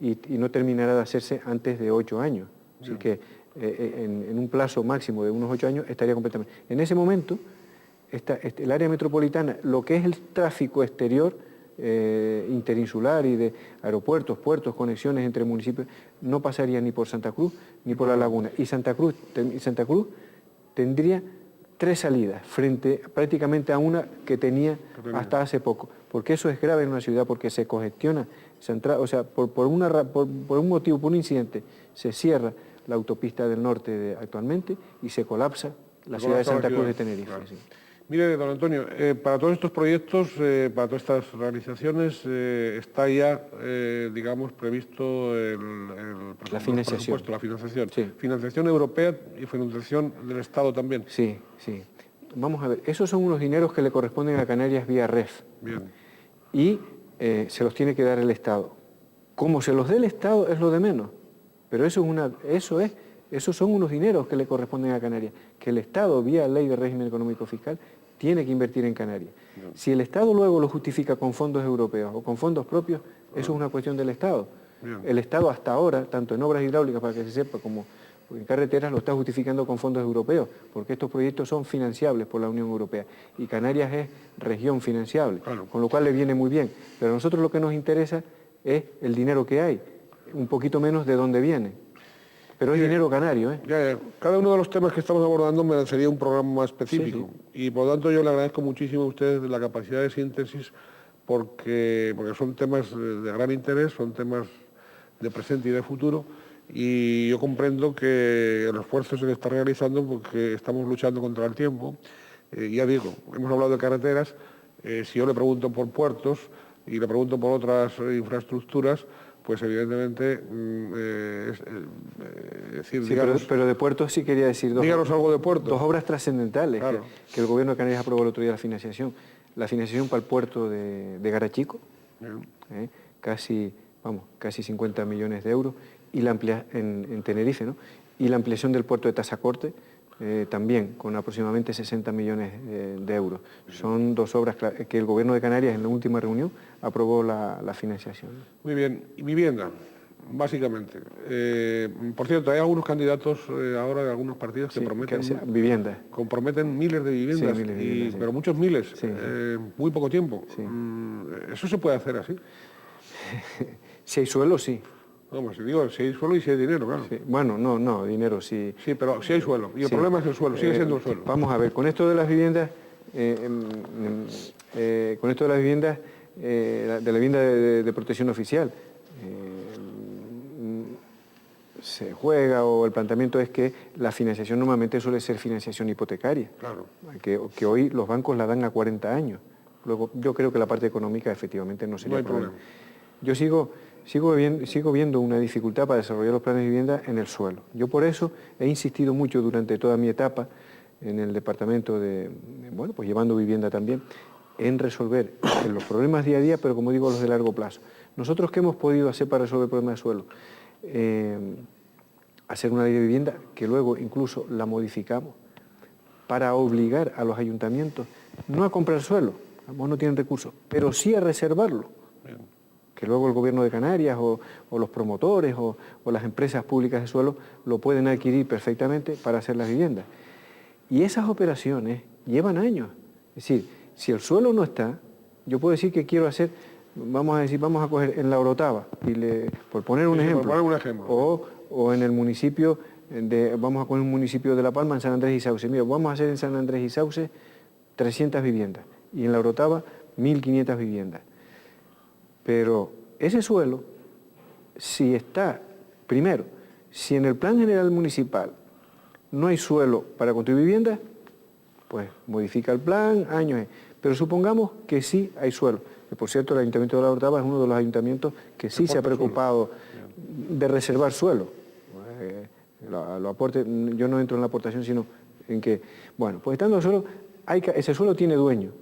y no terminará de hacerse antes de 8 años. Así que en un plazo máximo de unos 8 años estaría completamente. En ese momento, el área metropolitana, lo que es el tráfico exterior, interinsular y de aeropuertos, puertos, conexiones entre municipios, no pasaría ni por Santa Cruz ni por La Laguna. Y Santa Cruz tendría 3 salidas, frente prácticamente a una que tenía hasta hace poco. Porque eso es grave en una ciudad, porque se congestiona, o sea, por un motivo, por un incidente, se cierra la autopista del norte actualmente y se colapsa la ciudad de Santa Cruz de Tenerife. Claro. Sí. Mire, don Antonio, para todos estos proyectos, para todas estas realizaciones, está ya, digamos, previsto la financiación. La financiación. Sí. Financiación europea y financiación del Estado también. Sí, sí. Vamos a ver, esos son unos dineros que le corresponden a Canarias vía REF. Bien. Y se los tiene que dar el Estado. Como se los dé el Estado es lo de menos, pero esos son unos dineros que le corresponden a Canarias, que el Estado, vía ley de régimen económico fiscal, tiene que invertir en Canarias. Bien. Si el Estado luego lo justifica con fondos europeos o con fondos propios, eso es una cuestión del Estado. Bien. El Estado hasta ahora, tanto en obras hidráulicas, para que se sepa, como en carreteras, lo está justificando con fondos europeos, porque estos proyectos son financiables por la Unión Europea y Canarias es región financiable, claro, con lo cual le viene muy bien. Pero a nosotros lo que nos interesa es el dinero que hay, un poquito menos de dónde viene. Pero es dinero canario, ¿eh? Ya. Cada uno de los temas que estamos abordando merecería un programa más específico. Sí. Y por lo tanto yo le agradezco muchísimo a ustedes la capacidad de síntesis porque son temas de gran interés, son temas de presente y de futuro. Y yo comprendo que el esfuerzo se está realizando porque estamos luchando contra el tiempo. Ya digo, hemos hablado de carreteras, si yo le pregunto por puertos y le pregunto por otras infraestructuras, pues evidentemente decir, sí, digamos, pero de puertos sí quería decir díganos algo de puertos. 2 obras trascendentales, claro, que el gobierno de Canarias aprobó el otro día la financiación para el puerto de Garachico, casi 50 millones de euros, y en Tenerife, ¿no? Y la ampliación del puerto de Tazacorte, también con aproximadamente 60 millones de euros. Son 2 obras que el gobierno de Canarias en la última reunión aprobó la financiación. Muy bien. Y vivienda, básicamente. Por cierto, hay algunos candidatos ahora de algunos partidos que prometen viviendas. Comprometen miles de viviendas, sí, miles de viviendas, pero muchos miles, sí. Muy poco tiempo. Sí. ¿Eso se puede hacer así? Si hay suelo, sí. Vamos, digo, si hay suelo y si hay dinero, claro. Sí. Bueno, no, dinero sí. Sí, pero si hay suelo. Y el problema es el suelo, sigue siendo el suelo. Vamos a ver, con esto de las viviendas, de la vivienda de protección oficial, se juega, o el planteamiento es que la financiación normalmente suele ser financiación hipotecaria. Claro. Que hoy los bancos la dan a 40 años. Luego, yo creo que la parte económica efectivamente no sería problema. Yo sigo viendo una dificultad para desarrollar los planes de vivienda en el suelo. Yo por eso he insistido mucho durante toda mi etapa en el departamento pues llevando vivienda también, en resolver los problemas día a día, pero como digo, los de largo plazo. Nosotros, ¿qué hemos podido hacer para resolver el problema de suelo? Hacer una ley de vivienda que luego incluso la modificamos para obligar a los ayuntamientos no a comprar suelo, a lo mejor no tienen recursos, pero sí a reservarlo. Bien. Que luego el gobierno de Canarias o los promotores o las empresas públicas de suelo lo pueden adquirir perfectamente para hacer las viviendas. Y esas operaciones llevan años. Es decir, si el suelo no está, yo puedo decir que quiero hacer, vamos a coger en La Orotava, por poner un ejemplo, o en el municipio, vamos a coger un municipio de La Palma, en San Andrés y Sauce. Mira, vamos a hacer en San Andrés y Sauce 300 viviendas y en La Orotava 1.500 viviendas. Pero ese suelo, si en el plan general municipal no hay suelo para construir viviendas, pues modifica el plan, años. Pero supongamos que sí hay suelo. Que por cierto, el Ayuntamiento de La Orotava es uno de los ayuntamientos que sí se ha preocupado de reservar suelo. Lo aporte, yo no entro en la aportación, sino en que, bueno, pues estando el suelo, ese suelo tiene dueño,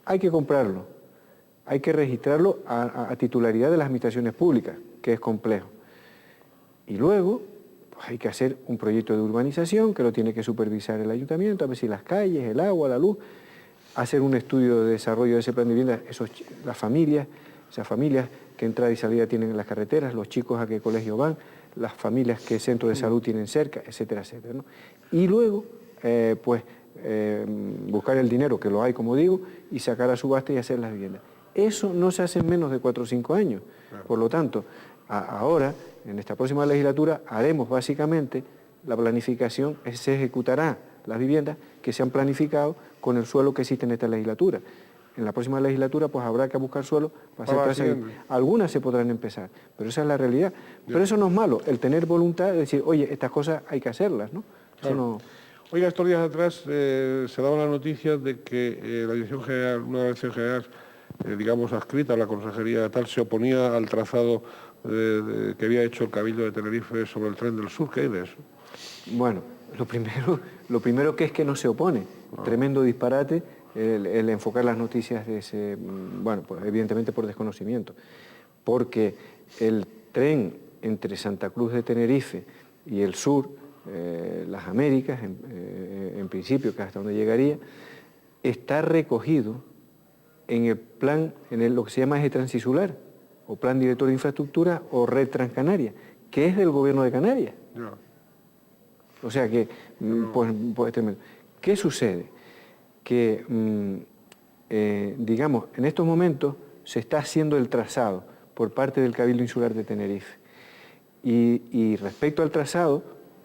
hay que comprarlo. Hay que registrarlo a titularidad de las administraciones públicas, que es complejo. Y luego, pues hay que hacer un proyecto de urbanización que lo tiene que supervisar el ayuntamiento, a ver si las calles, el agua, la luz, hacer un estudio de desarrollo de ese plan de vivienda, esas familias qué entrada y salida tienen en las carreteras, los chicos a qué colegio van, las familias qué centro de salud tienen cerca, etcétera, etcétera, ¿no? Y luego, buscar el dinero, que lo hay, como digo, y sacar a subasta y hacer las viviendas. Eso no se hace en menos de 4 o 5 años. Por lo tanto, ahora, en esta próxima legislatura, haremos básicamente la planificación, se ejecutará las viviendas que se han planificado con el suelo que existe en esta legislatura. En la próxima legislatura pues habrá que buscar suelo para hacer algunas se podrán empezar, pero esa es la realidad. Pero eso no es malo, el tener voluntad de decir, oye, estas cosas hay que hacerlas, ¿no? Claro. Eso no... Oiga, estos días atrás se daba la noticia de que la Dirección General, una Dirección General, digamos, adscrita a la Consejería tal, se oponía al trazado que había hecho el Cabildo de Tenerife sobre el tren del sur. ¿Qué hay de eso? Bueno, lo primero que es que no se opone. Tremendo disparate el enfocar las noticias de ese... Bueno, pues evidentemente por desconocimiento. Porque el tren entre Santa Cruz de Tenerife y el sur, las Américas, en principio, que es hasta donde llegaría, está recogido en el plan, lo que se llama eje transinsular, o plan director de infraestructura, o red transcanaria, que es del gobierno de Canarias. No. O sea que, pues tremendo. ¿Qué sucede? Que, digamos, en estos momentos se está haciendo el trazado por parte del Cabildo Insular de Tenerife. Y respecto al trazado,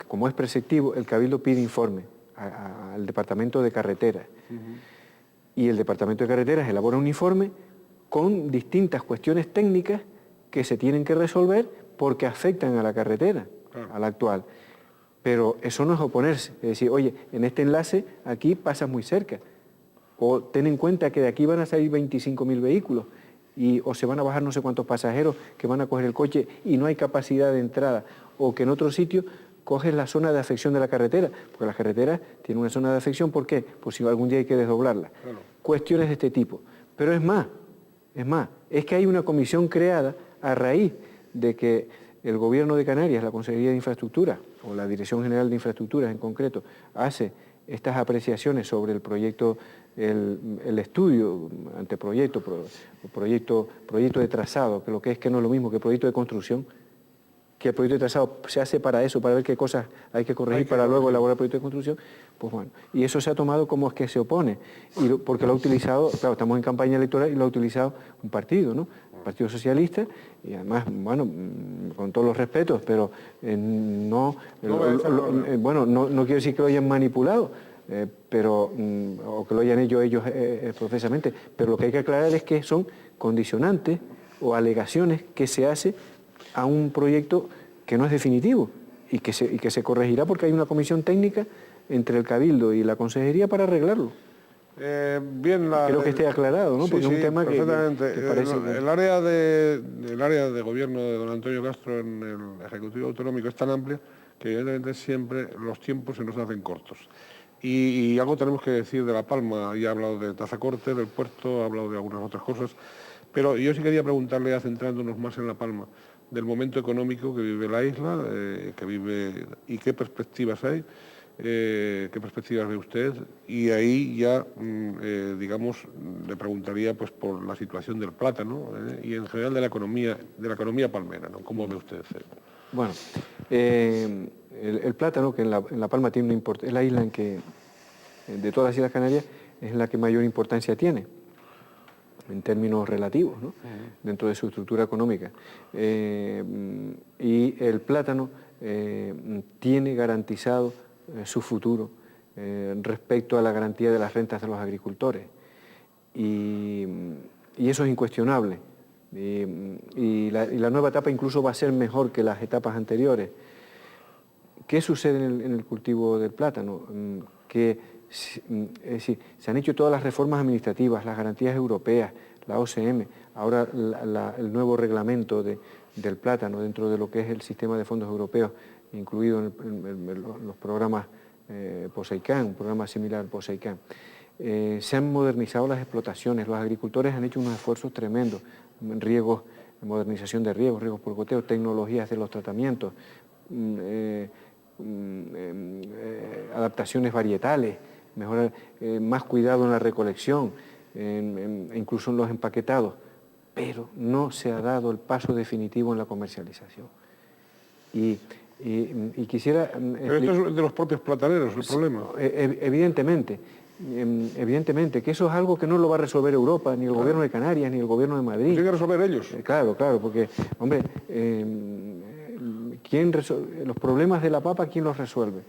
como es preceptivo, el Cabildo pide informe al Departamento de Carreteras. Y el Departamento de Carreteras elabora un informe con distintas cuestiones técnicas que se tienen que resolver porque afectan a la carretera, a la actual. Pero eso no es oponerse, es decir, oye, en este enlace aquí pasas muy cerca, o ten en cuenta que de aquí van a salir 25.000 vehículos, o se van a bajar no sé cuántos pasajeros que van a coger el coche y no hay capacidad de entrada, o que en otro sitio coges la zona de afección de la carretera, porque la carretera tiene una zona de afección, ¿por qué? Pues si algún día hay que desdoblarla. Claro. Cuestiones de este tipo. Pero es que hay una comisión creada a raíz de que el Gobierno de Canarias, la Consejería de Infraestructura, o la Dirección General de Infraestructuras en concreto, hace estas apreciaciones sobre el proyecto, el estudio, anteproyecto, proyecto de trazado, que lo que es que no es lo mismo que proyecto de construcción, que el proyecto de trazado se hace para eso, para ver qué cosas hay que corregir para luego elaborar el proyecto de construcción, pues bueno, y eso se ha tomado como es que se opone, porque lo ha utilizado, claro, estamos en campaña electoral y lo ha utilizado un partido, ¿no? El Partido Socialista, y además, bueno, con todos los respetos, pero no quiero decir que lo hayan manipulado, o que lo hayan hecho ellos profesamente, pero lo que hay que aclarar es que son condicionantes o alegaciones que se hace a un proyecto que no es definitivo y que se corregirá porque hay una comisión técnica entre el Cabildo y la Consejería para arreglarlo. Creo que esté aclarado, ¿no? Sí, porque es un tema que parece... El área de gobierno de don Antonio Castro en el Ejecutivo Autonómico es tan amplia que evidentemente siempre los tiempos se nos hacen cortos. Y algo tenemos que decir de La Palma. Ya ha hablado de Tazacorte, del puerto, ha hablado de algunas otras cosas, pero yo sí quería preguntarle, ya centrándonos más en La Palma, del momento económico que vive la isla, y qué perspectivas hay. ¿Qué perspectivas ve usted? Y ahí ya, digamos, le preguntaría pues por la situación del plátano y en general de la economía palmera, ¿no? ¿Cómo ve usted? Bueno, el plátano, que en La Palma tiene una importancia, es la isla en que, de todas las Islas Canarias, es la que mayor importancia tiene, en términos relativos, ¿no? Dentro de su estructura económica. Y el plátano tiene garantizado su futuro respecto a la garantía de las rentas de los agricultores. Y eso es incuestionable. Y la nueva etapa incluso va a ser mejor que las etapas anteriores. ¿Qué sucede en el cultivo del plátano? Es decir, se han hecho todas las reformas administrativas, las garantías europeas, la OCM, ahora el nuevo reglamento del plátano dentro de lo que es el sistema de fondos europeos, incluido en los programas POSEICAN, un programa similar al POSEICAN. Se han modernizado las explotaciones, los agricultores han hecho unos esfuerzos tremendos, riegos, modernización de riegos por goteo, tecnologías de los tratamientos, adaptaciones varietales, mejorar, más cuidado en la recolección, incluso en los empaquetados, pero no se ha dado el paso definitivo en la comercialización. Y quisiera... Pero esto es de los propios plataneros el problema. Evidentemente, que eso es algo que no lo va a resolver Europa, ni el gobierno de Canarias, ni el gobierno de Madrid. Tienen que resolver ellos. Claro, porque, hombre, los problemas de la papa, ¿quién los resuelve?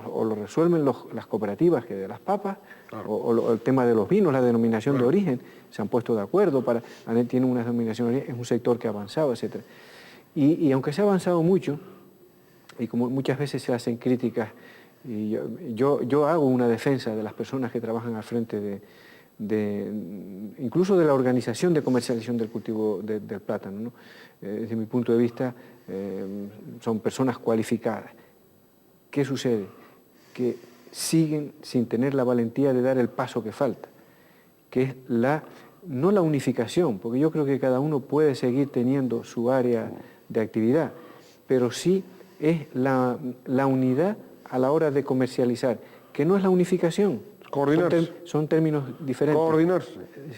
O lo resuelven las cooperativas de las papas, claro. o el tema de los vinos, la denominación de origen, se han puesto de acuerdo, tienen una denominación de origen, es un sector que ha avanzado, etc. Y aunque se ha avanzado mucho, y como muchas veces se hacen críticas, y yo hago una defensa de las personas que trabajan al frente incluso de la organización de comercialización del cultivo del plátano, ¿no? Desde mi punto de vista, son personas cualificadas. ¿Qué sucede? Que siguen sin tener la valentía de dar el paso que falta, que es no la unificación, porque yo creo que cada uno puede seguir teniendo su área de actividad, pero sí es la unidad a la hora de comercializar, que no es la unificación. Coordinarse. Son términos diferentes. Coordinarse.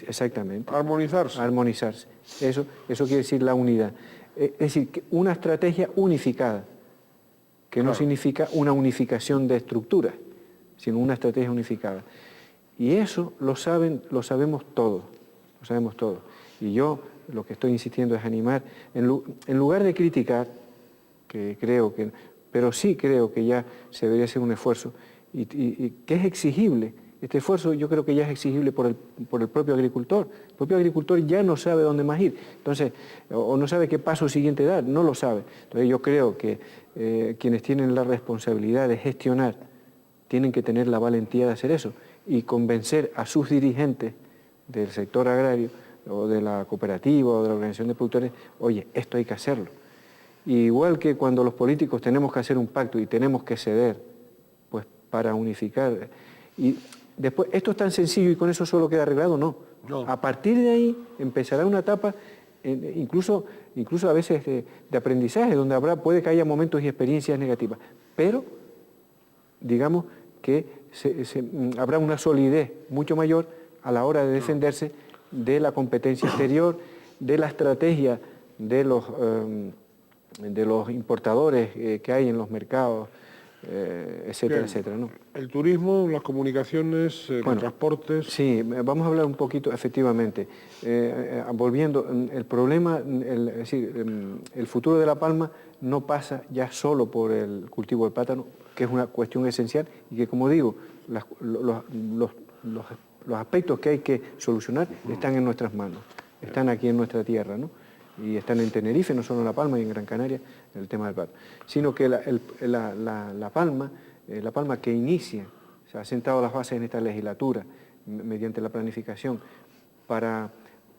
Exactamente. Armonizarse. Armonizarse. Eso quiere decir la unidad. Es decir, una estrategia unificada, que no significa una unificación de estructuras, sino una estrategia unificada. Y eso lo sabemos todos, Y yo lo que estoy insistiendo es animar, en lugar de criticar, pero sí creo que ya se debería hacer un esfuerzo, y que es exigible. Este esfuerzo yo creo que ya es exigible por el propio agricultor. El propio agricultor ya no sabe dónde más ir, entonces, o no sabe qué paso siguiente dar, no lo sabe. Entonces yo creo que quienes tienen la responsabilidad de gestionar tienen que tener la valentía de hacer eso y convencer a sus dirigentes del sector agrario o de la cooperativa o de la organización de productores, oye, esto hay que hacerlo. Y igual que cuando los políticos tenemos que hacer un pacto y tenemos que ceder, pues para unificar. Y después, ¿esto es tan sencillo y con eso solo queda arreglado? No. A partir de ahí empezará una etapa, incluso a veces de aprendizaje, donde puede que haya momentos y experiencias negativas, pero digamos que habrá una solidez mucho mayor a la hora de defenderse de la competencia exterior, de la estrategia de los importadores que hay en los mercados, etcétera, etcétera, ¿no? El turismo, las comunicaciones, los transportes... Sí, vamos a hablar un poquito, efectivamente. Volviendo, el problema, es decir, el futuro de La Palma no pasa ya solo por el cultivo del plátano, que es una cuestión esencial y que, como digo, los aspectos que hay que solucionar están en nuestras manos, están aquí en nuestra tierra, ¿no? Y están en Tenerife, no solo en La Palma y en Gran Canaria, el tema del plátano, sino que la Palma que inicia, se ha sentado las bases en esta legislatura, mediante la planificación, para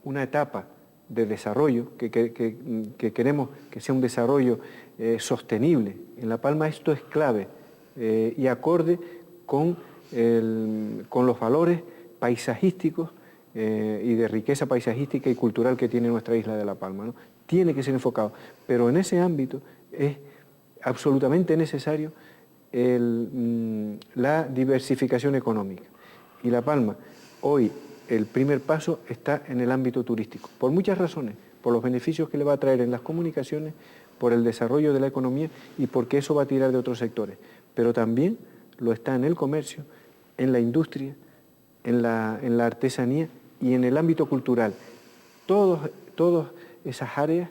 una etapa de desarrollo, que queremos que sea un desarrollo sostenible. En La Palma esto es clave y acorde con los valores paisajísticos y de riqueza paisajística y cultural que tiene nuestra isla de La Palma, ¿no? Tiene que ser enfocado, pero en ese ámbito es absolutamente necesario la diversificación económica. Y La Palma, hoy, el primer paso está en el ámbito turístico, por muchas razones, por los beneficios que le va a traer en las comunicaciones, por el desarrollo de la economía y porque eso va a tirar de otros sectores, pero también lo está en el comercio, en la industria, en la artesanía y en el ámbito cultural. Todas esas áreas,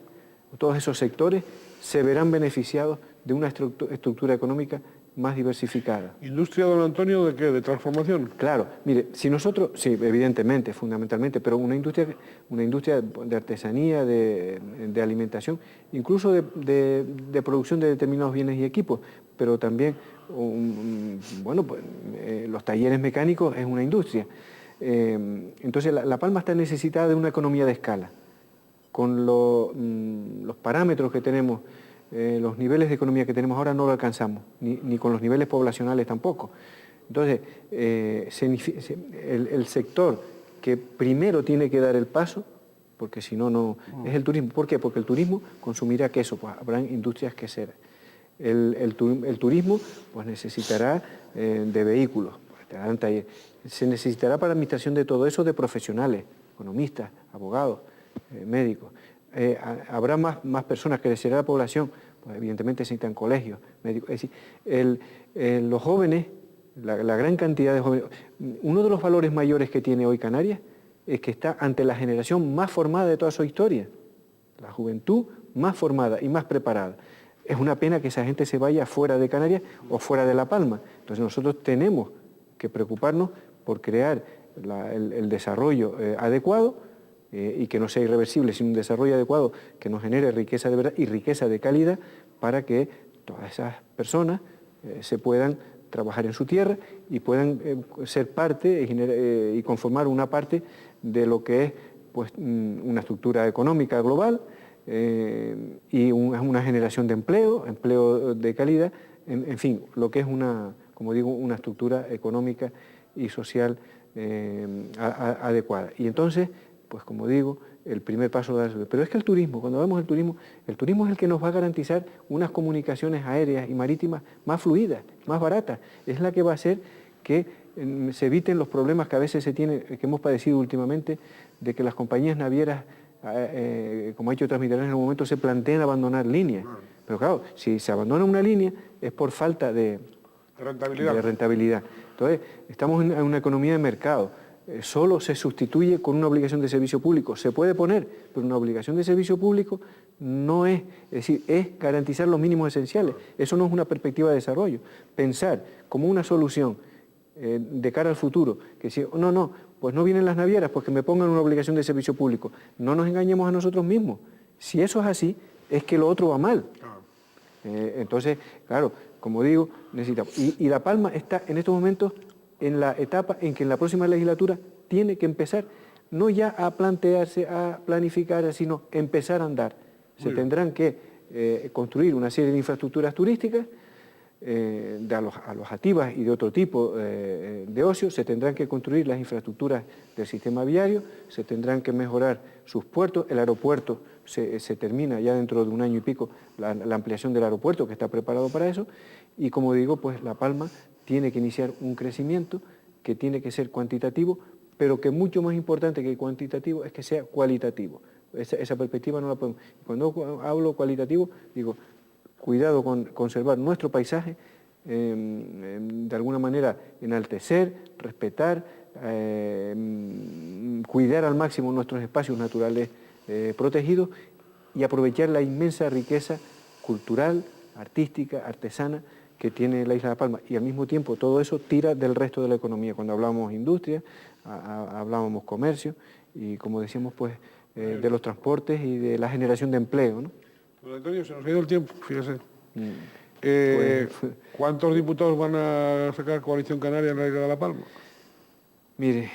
todos esos sectores se verán beneficiados de una estructura económica más diversificada. ¿Industria, don Antonio, de qué? ¿De transformación? Claro, mire, si nosotros, sí, evidentemente, fundamentalmente, pero una industria de artesanía, de alimentación, incluso de producción de determinados bienes y equipos, pero también, los talleres mecánicos es una industria. Entonces, La Palma está necesitada de una economía de escala, con los parámetros que tenemos. Los niveles de economía que tenemos ahora no lo alcanzamos, ni con los niveles poblacionales tampoco. Entonces, el sector que primero tiene que dar el paso, porque si no, es el turismo. ¿Por qué? Porque el turismo consumirá queso, pues habrán industrias queseras. El turismo pues necesitará de vehículos, se necesitará para la administración de todo eso de profesionales, economistas, abogados, médicos. Habrá más personas, crecerá la población, pues evidentemente necesitan colegios, médicos. Es decir, los jóvenes, la gran cantidad de jóvenes, uno de los valores mayores que tiene hoy Canarias es que está ante la generación más formada de toda su historia, la juventud más formada y más preparada. Es una pena que esa gente se vaya fuera de Canarias o fuera de La Palma. Entonces nosotros tenemos que preocuparnos por crear el desarrollo adecuado y que no sea irreversible, sino un desarrollo adecuado que nos genere riqueza de verdad y riqueza de calidad para que todas esas personas se puedan trabajar en su tierra y puedan ser parte y conformar una parte de lo que es pues, una estructura económica global y una generación de empleo de calidad, en fin, lo que es como digo, una estructura económica y social adecuada. Y entonces, pues como digo, el primer paso es dar. Pero es que el turismo, cuando hablamos del turismo, el turismo es el que nos va a garantizar unas comunicaciones aéreas y marítimas más fluidas, más baratas. Es la que va a hacer que se eviten los problemas que a veces que hemos padecido últimamente, de que las compañías navieras, como ha hecho Transmilenio en algún momento, se plantean abandonar líneas. Pero claro, si se abandona una línea es por falta de rentabilidad. Entonces, estamos en una economía de mercado. Solo se sustituye con una obligación de servicio público. Se puede poner, pero una obligación de servicio público no es decir, es garantizar los mínimos esenciales. Eso no es una perspectiva de desarrollo. Pensar como una solución de cara al futuro, que si pues no vienen las navieras, pues que me pongan una obligación de servicio público. No nos engañemos a nosotros mismos. Si eso es así, es que lo otro va mal. Entonces, claro, como digo, necesitamos. Y La Palma está en estos momentos en la etapa en que en la próxima legislatura tiene que empezar, no ya a plantearse, a planificar, sino empezar a andar. Se tendrán que construir una serie de infraestructuras turísticas, alojativas y de otro tipo de ocio, se tendrán que construir las infraestructuras del sistema viario, se tendrán que mejorar sus puertos, el aeropuerto se termina ya dentro de un año y pico, la ampliación del aeropuerto que está preparado para eso, y como digo, pues La Palma tiene que iniciar un crecimiento que tiene que ser cuantitativo, pero que mucho más importante que cuantitativo es que sea cualitativo. Esa perspectiva no la podemos. Cuando hablo cualitativo, digo, cuidado con conservar nuestro paisaje, de alguna manera enaltecer, respetar, cuidar al máximo nuestros espacios naturales protegidos y aprovechar la inmensa riqueza cultural, artística, artesana que tiene la isla de La Palma. Y al mismo tiempo todo eso tira del resto de la economía. Cuando hablábamos industria, hablábamos comercio y como decíamos, pues de los transportes y de la generación de empleo, ¿no? Don Antonio, se nos ha ido el tiempo, fíjese. Pues, ¿Cuántos diputados van a sacar Coalición Canaria en la isla de La Palma? Mire,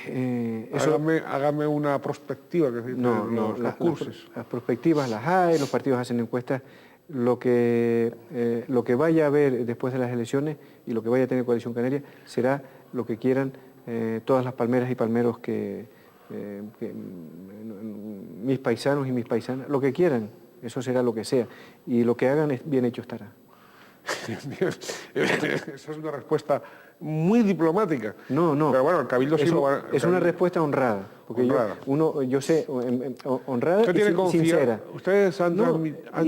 hágame una prospectiva, que se dice, los cursos. Las prospectivas las hay, los partidos hacen encuestas. Lo que vaya a haber después de las elecciones y lo que vaya a tener Coalición Canaria será lo que quieran todas las palmeras y palmeros que mis paisanos y mis paisanas, lo que quieran, eso será lo que sea. Y lo que hagan bien hecho estará. Esa es una respuesta muy diplomática. No. Pero bueno, el Cabildo sí lo va... Es una respuesta honrada. Porque honrada. Yo sé, honrada y sincera. ¿Ustedes han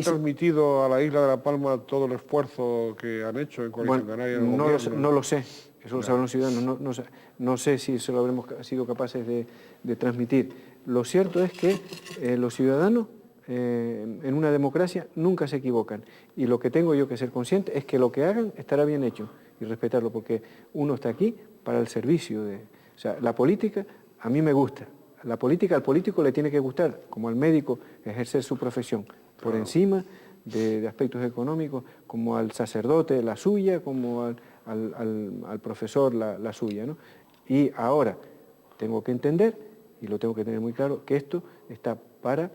transmitido a la isla de La Palma todo el esfuerzo que han hecho en Coalición Canaria? No lo sé. Eso lo saben los ciudadanos. No sé si eso lo habremos sido capaces de transmitir. Lo cierto es que los ciudadanos en una democracia nunca se equivocan. Y lo que tengo yo que ser consciente es que lo que hagan estará bien hecho y respetarlo, porque uno está aquí para el servicio de... O sea, la política a mí me gusta. La política al político le tiene que gustar, como al médico ejercer su profesión, por encima de aspectos económicos, como al sacerdote la suya, como al profesor la suya, ¿no? Y ahora tengo que entender, y lo tengo que tener muy claro, que esto está al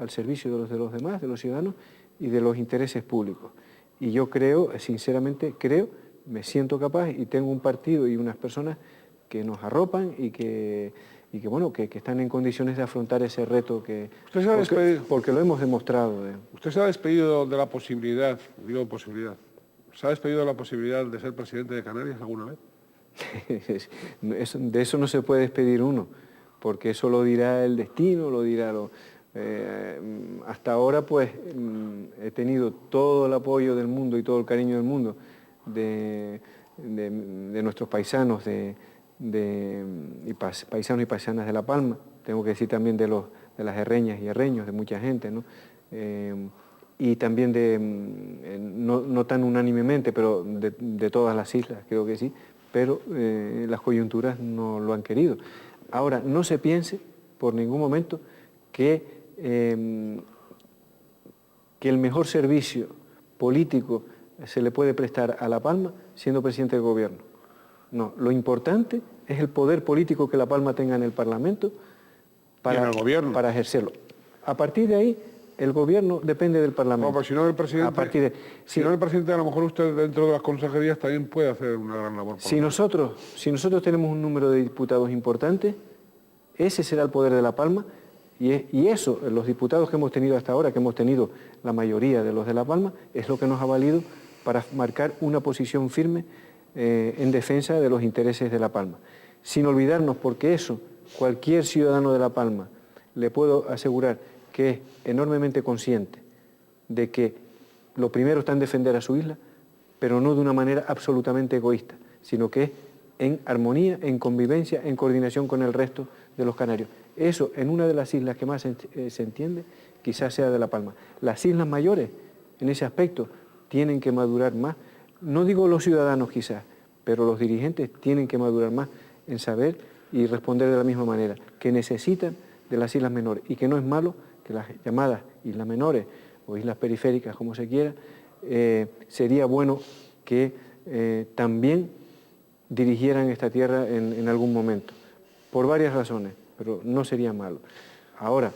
servicio de los demás, de los ciudadanos y de los intereses públicos. Y yo creo, sinceramente me siento capaz y tengo un partido y unas personas que nos arropan y que y que, bueno, que están en condiciones de afrontar ese reto ¿Usted se ha despedido? Porque lo hemos demostrado. ¿Usted se ha despedido de la posibilidad, digo posibilidad, se ha despedido de la posibilidad de ser presidente de Canarias alguna vez? De eso no se puede despedir uno, porque eso lo dirá el destino, lo dirá hasta ahora pues he tenido todo el apoyo del mundo y todo el cariño del mundo de nuestros paisanos, paisanos y paisanas de La Palma, tengo que decir también de las herreñas y herreños, de mucha gente, ¿no? Y también no tan unánimemente, pero de todas las islas, creo que sí, pero las coyunturas no lo han querido. Ahora, no se piense por ningún momento que el mejor servicio político se le puede prestar a La Palma siendo presidente del gobierno. No, lo importante es el poder político que La Palma tenga en el Parlamento para ejercerlo. A partir de ahí, el gobierno depende del Parlamento. No, pero si no el presidente, si no el presidente, a lo mejor usted dentro de las consejerías también puede hacer una gran labor. Si nosotros tenemos un número de diputados importante, ese será el poder de La Palma, y eso, los diputados que hemos tenido hasta ahora, que hemos tenido la mayoría de los de La Palma, es lo que nos ha valido para marcar una posición firme en defensa de los intereses de La Palma. Sin olvidarnos, porque eso, cualquier ciudadano de La Palma, le puedo asegurar que es enormemente consciente de que lo primero está en defender a su isla, pero no de una manera absolutamente egoísta, sino que es en armonía, en convivencia, en coordinación con el resto de los canarios. Eso, en una de las islas que más se entiende, quizás sea de La Palma. Las islas mayores, en ese aspecto, tienen que madurar más. No digo los ciudadanos quizás, pero los dirigentes tienen que madurar más en saber y responder de la misma manera, que necesitan de las islas menores y que no es malo que las llamadas islas menores o islas periféricas, como se quiera, sería bueno que también dirigieran esta tierra en algún momento, por varias razones, pero no sería malo. Ahora,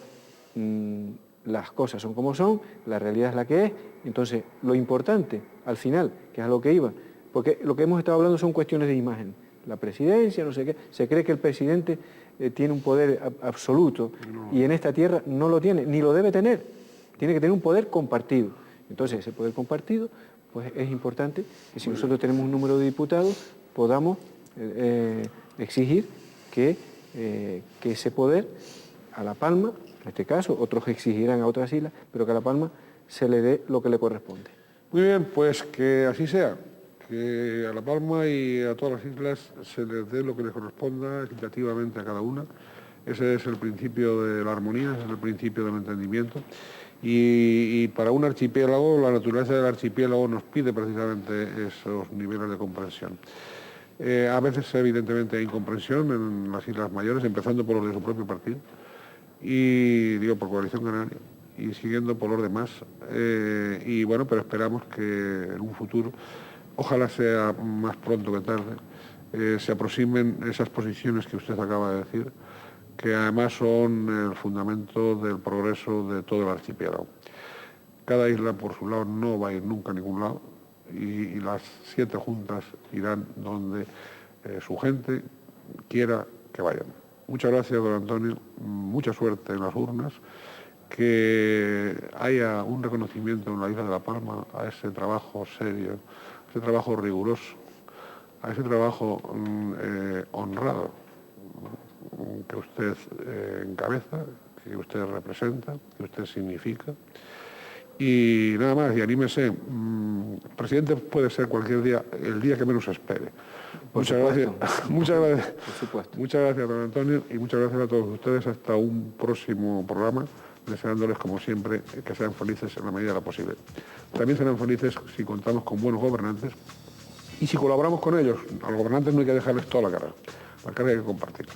las cosas son como son, la realidad es la que es, entonces lo importante, al final, que es a lo que iba, porque lo que hemos estado hablando son cuestiones de imagen, la presidencia, no sé qué, se cree que el presidente tiene un poder absoluto y en esta tierra no lo tiene, ni lo debe tener, tiene que tener un poder compartido. Entonces ese poder compartido pues es importante que si nosotros tenemos un número de diputados podamos exigir que ese poder a La Palma, en este caso, otros exigirán a otras islas, pero que a La Palma se le dé lo que le corresponde. Muy bien, pues que así sea, que a La Palma y a todas las islas se les dé lo que les corresponda equitativamente a cada una. Ese es el principio de la armonía, ese es el principio del entendimiento. Y para un archipiélago, la naturaleza del archipiélago nos pide precisamente esos niveles de comprensión. A veces, evidentemente, hay incomprensión en las Islas Mayores, empezando por los de su propio partido, y digo, por Coalición Canaria, y siguiendo por los demás. Y bueno, pero esperamos que en un futuro, ojalá sea más pronto que tarde, se aproximen esas posiciones que usted acaba de decir, que además son el fundamento del progreso de todo el archipiélago. Cada isla por su lado no va a ir nunca a ningún lado y las 7 juntas irán donde su gente quiera que vayan. Muchas gracias, don Antonio, mucha suerte en las urnas, que haya un reconocimiento en la isla de La Palma a ese trabajo serio, a ese trabajo riguroso, a ese trabajo honrado que usted encabeza, que usted representa, que usted significa. Y nada más, y anímese, presidente puede ser cualquier día, el día que menos espere. Muchas gracias. Muchas gracias. Por supuesto. Muchas gracias, don Antonio, y muchas gracias a todos ustedes. Hasta un próximo programa, deseándoles, como siempre, que sean felices en la medida de lo posible. También serán felices si contamos con buenos gobernantes y si colaboramos con ellos. A los gobernantes no hay que dejarles toda la carga hay que compartirla.